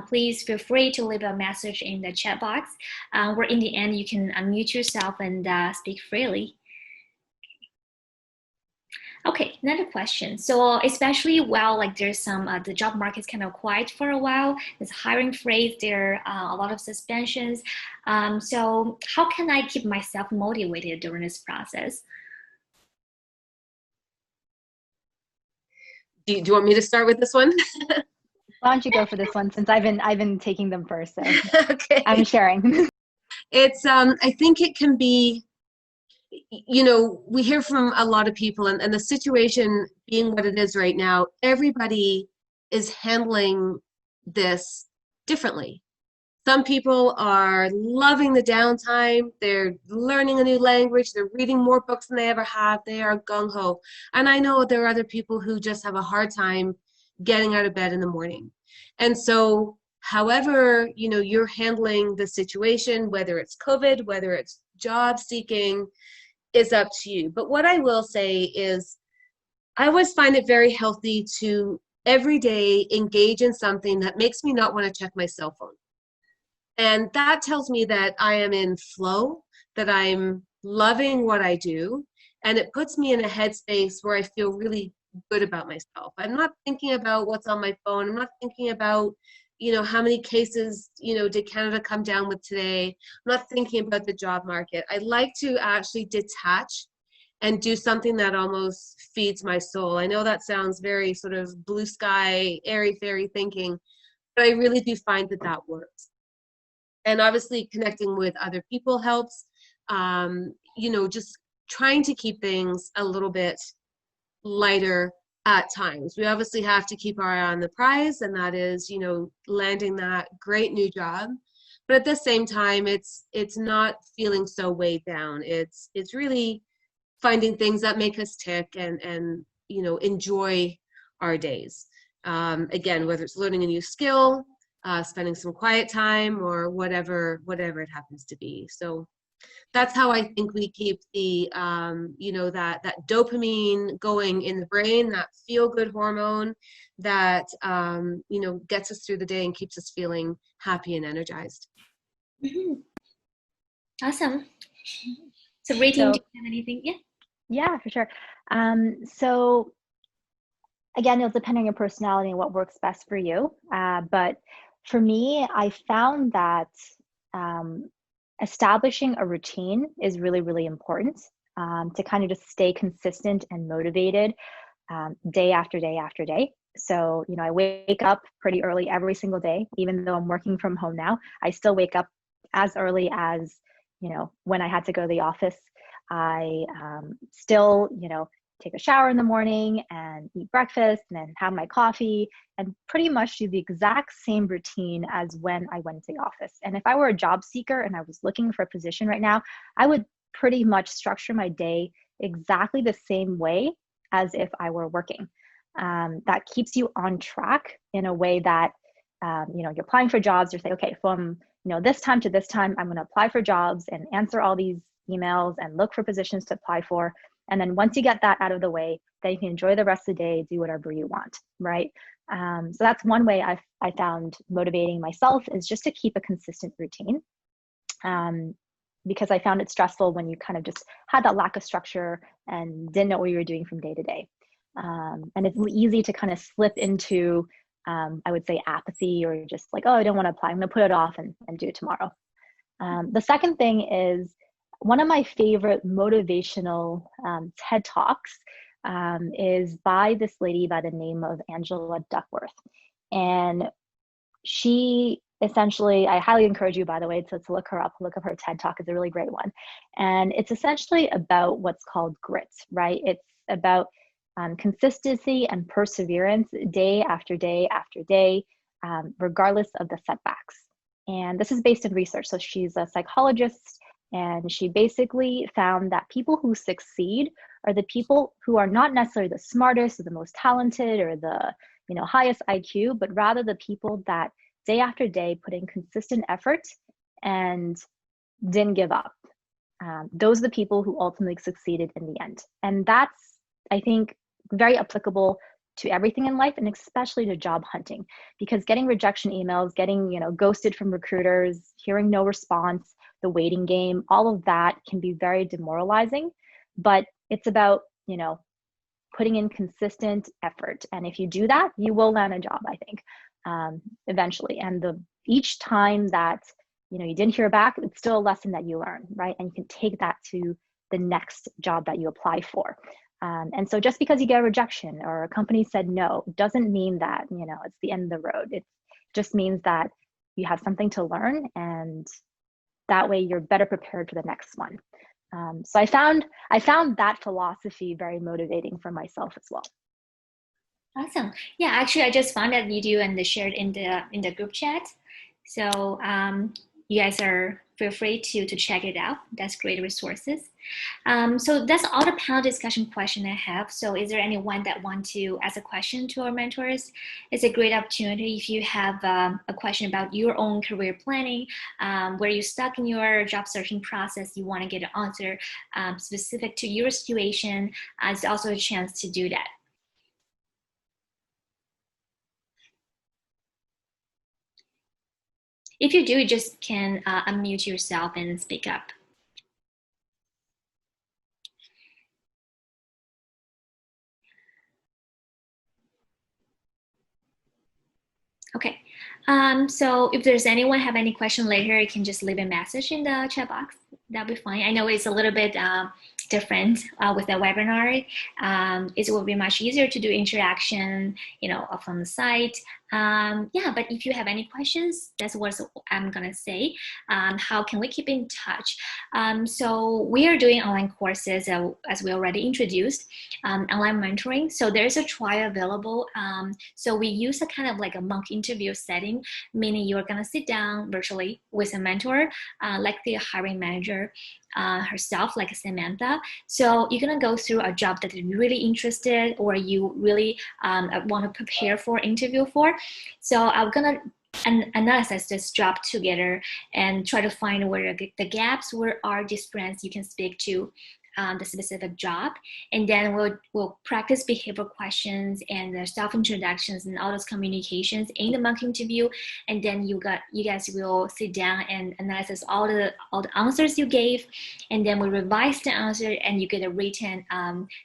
please feel free to leave a message in the chat box, where in the end you can unmute yourself and speak freely. Okay, another question. So especially while there's some, the job market's kind of quiet for a while, there's hiring freeze, there are a lot of suspensions. So how can I keep myself motivated during this process? do you want me to start with this one? Why don't you go for this one, since I've been taking them first, so Okay. I'm sharing. It's I think it can be, we hear from a lot of people, and the situation being what it is right now, everybody is handling this differently. Some people are loving the downtime. They're learning a new language. They're reading more books than they ever have. They are gung-ho. And I know there are other people who just have a hard time getting out of bed in the morning. And so however, you're handling the situation, whether it's COVID, whether it's job seeking, is up to you. But what I will say is I always find it very healthy to every day engage in something that makes me not want to check my cell phone. And that tells me that I am in flow, that I'm loving what I do, and it puts me in a headspace where I feel really good about myself. I'm not thinking about what's on my phone. I'm not thinking about, how many cases, did Canada come down with today. I'm not thinking about the job market. I like to actually detach and do something that almost feeds my soul. I know that sounds very sort of blue sky, airy-fairy thinking, but I really do find that works. And obviously connecting with other people helps. Just trying to keep things a little bit lighter at times. We obviously have to keep our eye on the prize, and that is, landing that great new job. But at the same time, it's not feeling so weighed down. It's really finding things that make us tick and enjoy our days. Again, whether it's learning a new skill, spending some quiet time, or whatever it happens to be. So that's how I think we keep the that dopamine going in the brain, that feel good hormone that gets us through the day and keeps us feeling happy and energized. Mhm. Awesome. So Rating, do you have anything? Yeah. Yeah, for sure. So again, it'll depend on your personality and what works best for you. But for me, I found that establishing a routine is really, really important to kind of just stay consistent and motivated day after day after day. So, I wake up pretty early every single day, even though I'm working from home now. I still wake up as early as, when I had to go to the office. I still, take a shower in the morning and eat breakfast and then have my coffee and pretty much do the exact same routine as when I went to the office. And if I were a job seeker and I was looking for a position right now, I would pretty much structure my day exactly the same way as if I were working. That keeps you on track in a way that, you're applying for jobs, you're saying, okay, from this time to this time, I'm going to apply for jobs and answer all these emails and look for positions to apply for. And then once you get that out of the way, then you can enjoy the rest of the day, do whatever you want, right? So that's one way I found motivating myself, is just to keep a consistent routine. Because I found it stressful when you kind of just had that lack of structure and didn't know what you were doing from day to day. And it's easy to kind of slip into, I would say, apathy, or just like, oh, I don't want to apply, I'm going to put it off and do it tomorrow. The second thing is, one of my favorite motivational TED Talks is by this lady by the name of Angela Duckworth. And she essentially, I highly encourage you, by the way, to look her up, look up her TED Talk. It's a really great one. And it's essentially about what's called grit, right? It's about consistency and perseverance day after day after day, regardless of the setbacks. And this is based in research. So she's a psychologist, and she basically found that people who succeed are the people who are not necessarily the smartest or the most talented or the highest IQ, but rather the people that day after day put in consistent effort and didn't give up. Those are the people who ultimately succeeded in the end. And that's, I think, very applicable to everything in life, and especially to job hunting, because getting rejection emails, getting ghosted from recruiters, hearing no response, the waiting game, all of that can be very demoralizing. But it's about putting in consistent effort, and if you do that, you will land a job, I think, eventually. And each time that you didn't hear back, it's still a lesson that you learn, right? And you can take that to the next job that you apply for. And so just because you get a rejection or a company said no, doesn't mean that, it's the end of the road. It just means that you have something to learn, and that way you're better prepared for the next one. So I found that philosophy very motivating for myself as well. Awesome. Yeah, actually, I just found that video and shared in the group chat. So you guys feel free to check it out. That's great resources. So that's all the panel discussion question I have. So is there anyone that want to ask a question to our mentors? It's a great opportunity if you have a question about your own career planning, where you're stuck in your job searching process, you want to get an answer specific to your situation. It's also a chance to do that. If you do, you just can unmute yourself and speak up. Okay, so if there's anyone have any question later, you can just leave a message in the chat box. That'll be fine. I know it's a little bit different with the webinar. It will be much easier to do interaction, up on the site. Yeah, but if you have any questions, that's what I'm gonna say. How can we keep in touch? So we are doing online courses, as we already introduced, online mentoring. So there's a trial available. So we use a kind of like a mock interview setting, meaning you're gonna sit down virtually with a mentor, like the hiring manager herself, like Samantha. So you're gonna go through a job that you're really interested or you really want to prepare for interview for. So I'm gonna analyze this job together and try to find where the gaps, where are these strengths you can speak to the specific job, and then we'll practice behavioral questions and the self introductions and all those communications in the mock interview, and then you guys will sit down and analyze all the answers you gave, and then we revise the answer and you get a written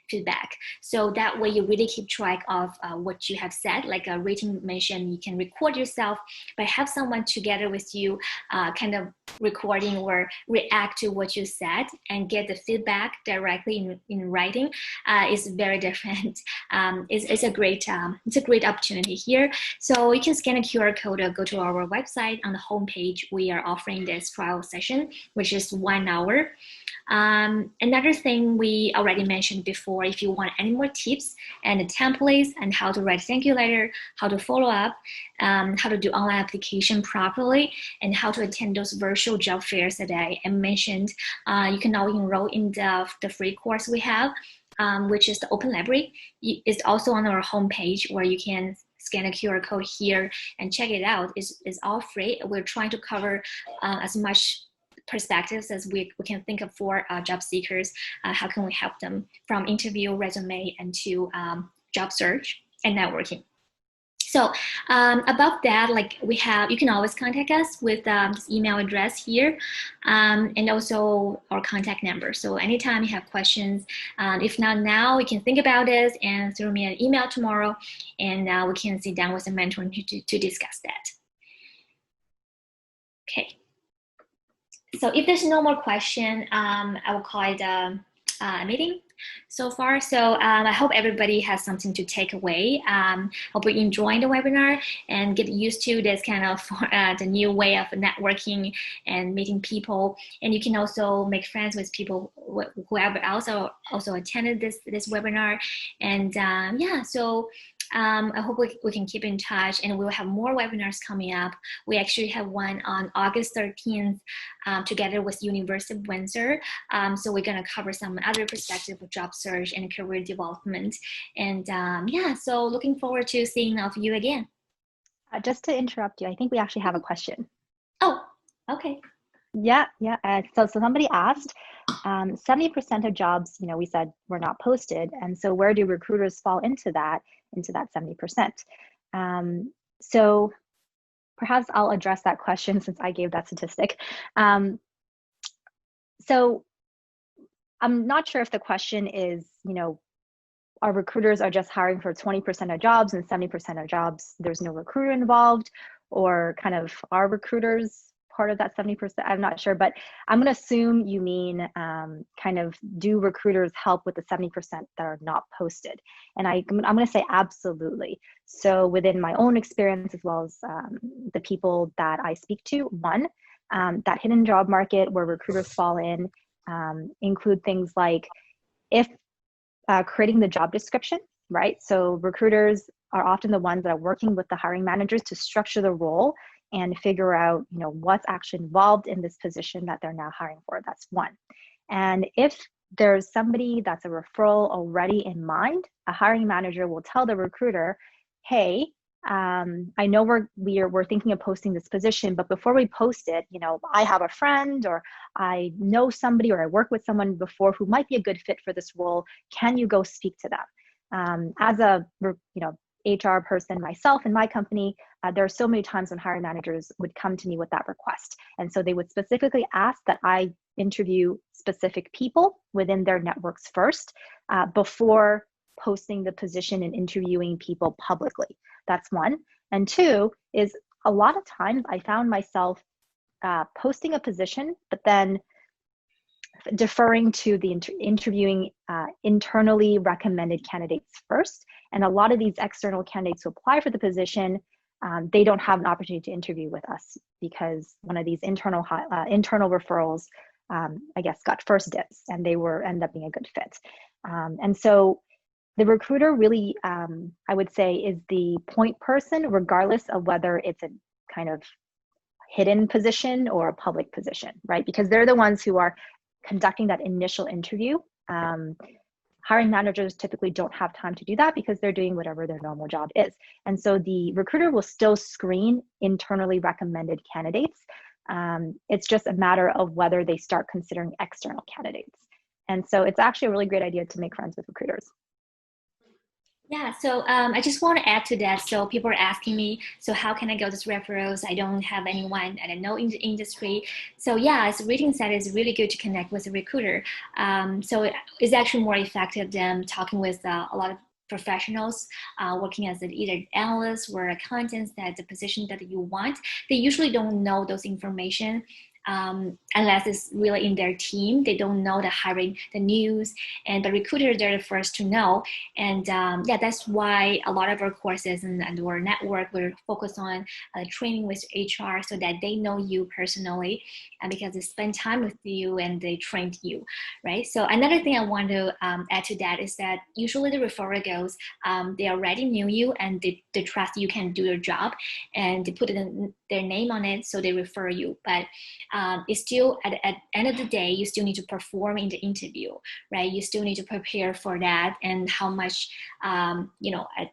feedback. So that way you really keep track of what you have said. Like a written mention, you can record yourself, but have someone together with you, kind of recording or react to what you said and get the feedback directly in writing is very different. It's a great opportunity here. So you can scan a QR code or go to our website. On the homepage, we are offering this trial session, which is 1 hour. Another thing we already mentioned before, if you want any more tips and templates and how to write thank you letter, how to follow up, how to do online application properly, and how to attend those virtual job fairs that I mentioned, you can now enroll in the free course we have, which is the Open Library. It's also on our homepage where you can scan a QR code here and check it out. It's all free. We're trying to cover as much perspectives as we can think of for job seekers. How can we help them from interview, resume, and to job search and networking. So above that, like you can always contact us with this email address here, and also our contact number. So anytime you have questions, if not now, we can think about this and throw me an email tomorrow, and we can sit down with a mentor to discuss that. Okay. So if there's no more question, I will call it a meeting so far. So I hope everybody has something to take away. Hope you enjoyed the webinar and get used to this kind of the new way of networking and meeting people. And you can also make friends with people, whoever else also attended this webinar. And yeah, so I hope we can keep in touch, and we'll have more webinars coming up. We actually have one on August 13th together with University of Windsor. So we're going to cover some other perspective of job search and career development. And yeah, so looking forward to seeing all of you again. Just to interrupt you, I think we actually have a question. Oh, okay. Yeah. So somebody asked, 70% of jobs, we said were not posted. And so where do recruiters fall into that 70%? So perhaps I'll address that question since I gave that statistic. So I'm not sure if the question is, our recruiters are just hiring for 20% of jobs and 70% of jobs, there's no recruiter involved, or kind of are recruiters part of that 70%? I'm not sure, but I'm going to assume you mean kind of, do recruiters help with the 70% that are not posted? And I'm going to say absolutely. So within my own experience, as well as the people that I speak to, one, that hidden job market where recruiters fall in include things like if creating the job description, right? So recruiters are often the ones that are working with the hiring managers to structure the role and figure out, what's actually involved in this position that they're now hiring for. That's one. And if there's somebody that's a referral already in mind, a hiring manager will tell the recruiter, hey, I know we're thinking of posting this position, but before we post it, I have a friend, or I know somebody, or I work with someone before who might be a good fit for this role. Can you go speak to them? As a HR person myself in my company, there are so many times when hiring managers would come to me with that request. And so they would specifically ask that I interview specific people within their networks first before posting the position and interviewing people publicly. That's one. And two is, a lot of times I found myself posting a position, but then deferring to the interviewing internally recommended candidates first. And a lot of these external candidates who apply for the position they don't have an opportunity to interview with us because one of these internal referrals, I guess, got first dibs, and they ended up being a good fit. And so the recruiter really, I would say, is the point person, regardless of whether it's a kind of hidden position or a public position, right? Because they're the ones who are conducting that initial interview. Hiring managers typically don't have time to do that because they're doing whatever their normal job is. And so the recruiter will still screen internally recommended candidates. It's just a matter of whether they start considering external candidates. And so it's actually a really great idea to make friends with recruiters. Yeah, so I just want to add to that. So people are asking me, so how can I get these referrals? I don't have anyone I don't know in the industry. So yeah, as a rating set, it's really good to connect with a recruiter. So it's actually more effective than talking with a lot of professionals working as either analysts or accountants, that the position that you want. They usually don't know those information. Unless it's really in their team, they don't know the hiring, the news, and the recruiter, they're the first to know. And yeah, that's why a lot of our courses and our network, we're focused on training with HR so that they know you personally, and because they spend time with you and they trained you, right? So another thing I want to add to that is that usually the referral goes, they already knew you and they trust you can do your job, and they put their name on it, so they refer you. But it's still at the end of the day, you still need to perform in the interview, right? You still need to prepare for that, and how much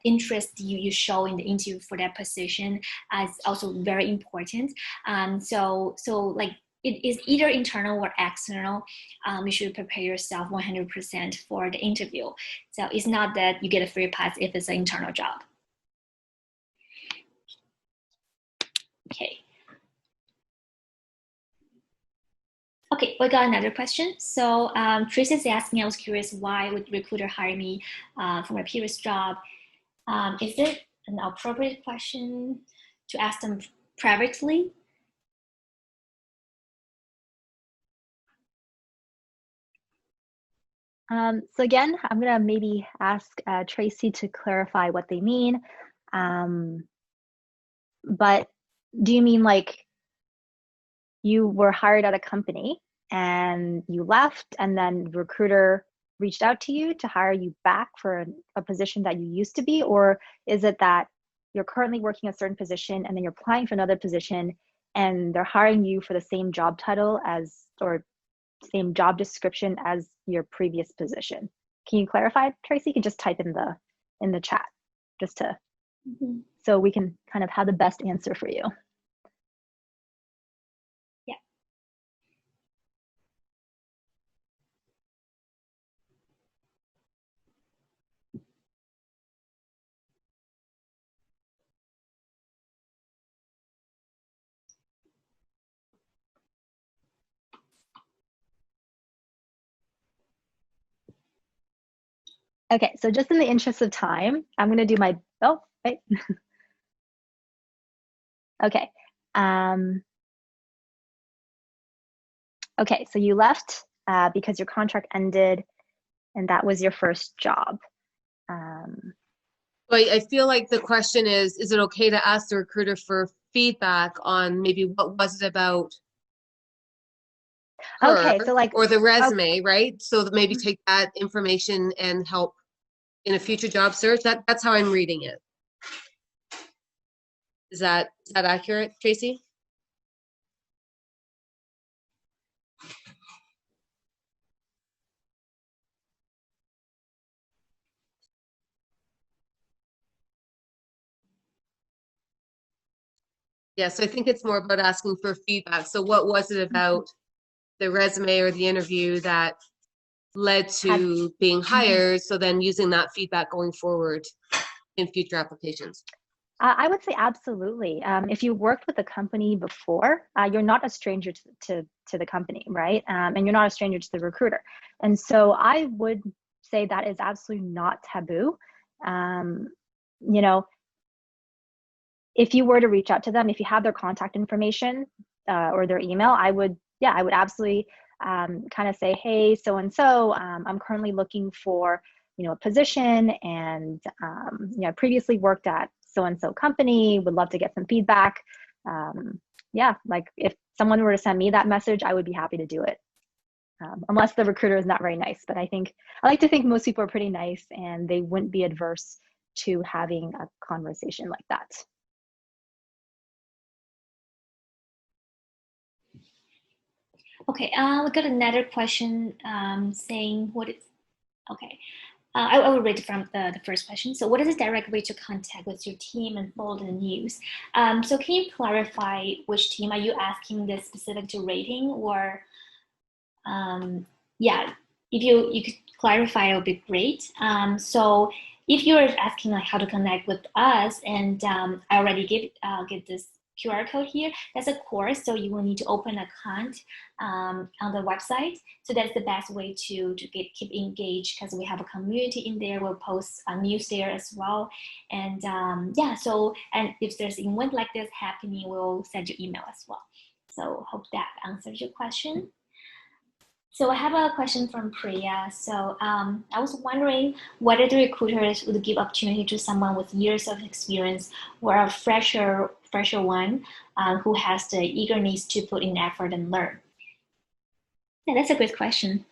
interest you show in the interview for that position is also very important. So like it is either internal or external. You should prepare yourself 100% for the interview. So it's not that you get a free pass if it's an internal job. Okay. Okay, we got another question. So Tracy is asking, I was curious, why would recruiter hire me for my previous job? Is it an appropriate question to ask them privately? So again, I'm gonna maybe ask Tracy to clarify what they mean. But do you mean like you were hired at a company and you left, and then the recruiter reached out to you to hire you back for a position that you used to be? Or is it that you're currently working a certain position and then you're applying for another position and they're hiring you for the same job title or same job description as your previous position? Can you clarify, Tracy? You can just type in the chat just to so we can kind of have the best answer for you. Yeah. Okay, so just in the interest of time, I'm going to do my, oh, wait. Okay. Okay, so you left because your contract ended and that was your first job. I feel like the question is it okay to ask the recruiter for feedback on maybe what was it about her, okay, so like, or the resume, okay, right? So that maybe take that information and help in a future job search. That's how I'm reading it. Is that accurate, Tracy? Yes, I think it's more about asking for feedback. So what was it about the resume or the interview that led to being hired? So then using that feedback going forward in future applications. I would say absolutely. If you worked with a company before, you're not a stranger to the company, right? And you're not a stranger to the recruiter. And so I would say that is absolutely not taboo. You know, if you were to reach out to them, if you have their contact information or their email, I would absolutely kind of say, hey, so-and-so, I'm currently looking for, a position, and, I previously worked at so-and-so company, would love to get some feedback. Yeah, like if someone were to send me that message, I would be happy to do it. Unless the recruiter is not very nice. But I like to think most people are pretty nice and they wouldn't be adverse to having a conversation like that. Okay, we got another question saying what is, okay. I will read from the first question. So what is the direct way to contact with your team and follow the news? So can you clarify which team? Are you asking this specific to rating or, yeah, if you could clarify, it would be great. So if you're asking like how to connect with us, and I already give this QR code here, that's a course, so you will need to open an account on the website. So that's the best way to keep engaged, because we have a community in there. We'll post news there as well. And yeah, so, and if there's an event like this happening, we'll send you email as well. So hope that answers your question. So I have a question from Priya. So I was wondering whether the recruiters would give opportunity to someone with years of experience or a fresher one who has the eagerness to put in effort and learn. Yeah, that's a good question.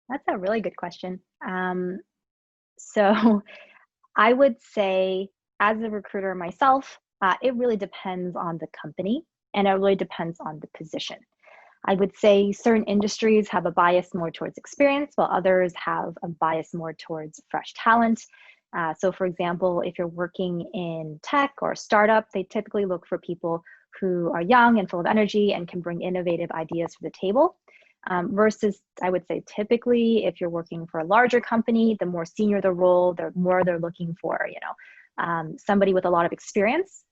That's a really good question. So I would say, as a recruiter myself, it really depends on the company and it really depends on the position. I would say certain industries have a bias more towards experience, while others have a bias more towards fresh talent. So for example, if you're working in tech or a startup, they typically look for people who are young and full of energy and can bring innovative ideas to the table. Versus, I would say, typically, if you're working for a larger company, the more senior the role, the more they're looking for, somebody with a lot of experience,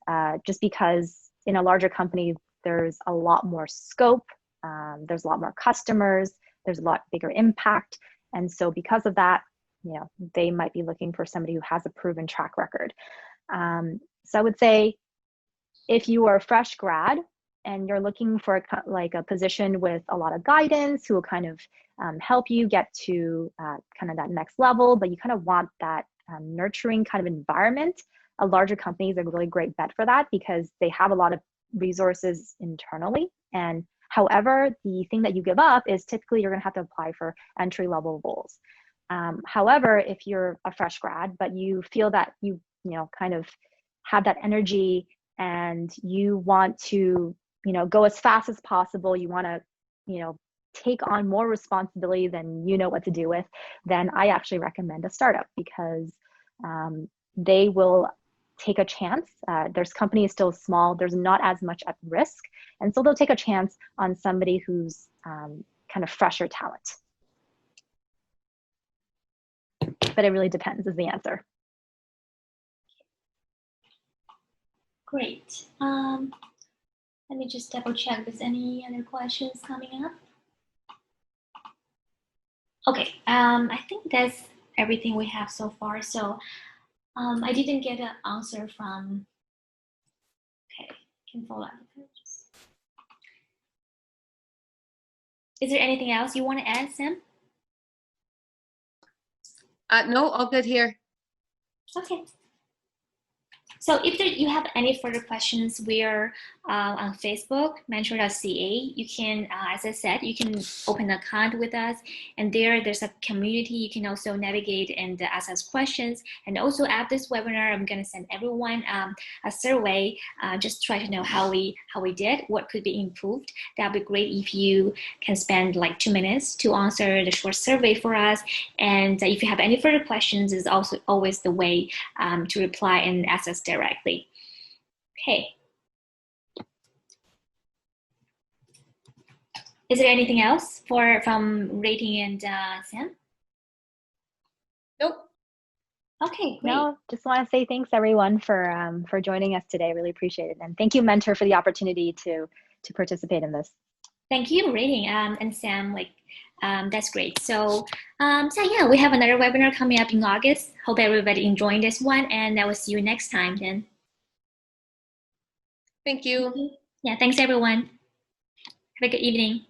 just because in a larger company, there's a lot more scope. There's a lot more customers, there's a lot bigger impact. And so because of that, they might be looking for somebody who has a proven track record. So I would say if you are a fresh grad and you're looking for a position with a lot of guidance who will kind of help you get to kind of that next level, but you kind of want that nurturing kind of environment, a larger company is a really great bet for that because they have a lot of resources internally. And however, the thing that you give up is typically you're going to have to apply for entry-level roles. However, if you're a fresh grad, but you feel that you kind of have that energy and you want to, go as fast as possible, you want to, take on more responsibility than you know what to do with, then I actually recommend a startup because they will take a chance. Their company is still small. There's not as much at risk. And so they'll take a chance on somebody who's kind of fresher talent. But it really depends is the answer. Great. Let me just double check if there's any other questions coming up. Okay, I think that's everything we have so far. So I didn't get an answer from, okay, can follow up. Is there anything else you want to add, Sam? No, all good here. Okay. So if you have any further questions, we're on Facebook, mentor.ca. You can, as I said, you can open an account with us, and there's a community. You can also navigate and ask us questions. And also after this webinar, I'm going to send everyone a survey. Just try to know how we did, what could be improved. That'd be great if you can spend like 2 minutes to answer the short survey for us. And if you have any further questions, is also always the way to reply and ask us directly. Okay. Is there anything else from Rating and Sam? Nope. Okay, great. No, just want to say thanks everyone for joining us today. Really appreciate it, and thank you, Mentor, for the opportunity to participate in this. Thank you, Rating and Sam. That's great. So yeah, we have another webinar coming up in August. Hope everybody enjoying this one, and I will see you next time then. Thank you. Yeah, thanks everyone. Have a good evening.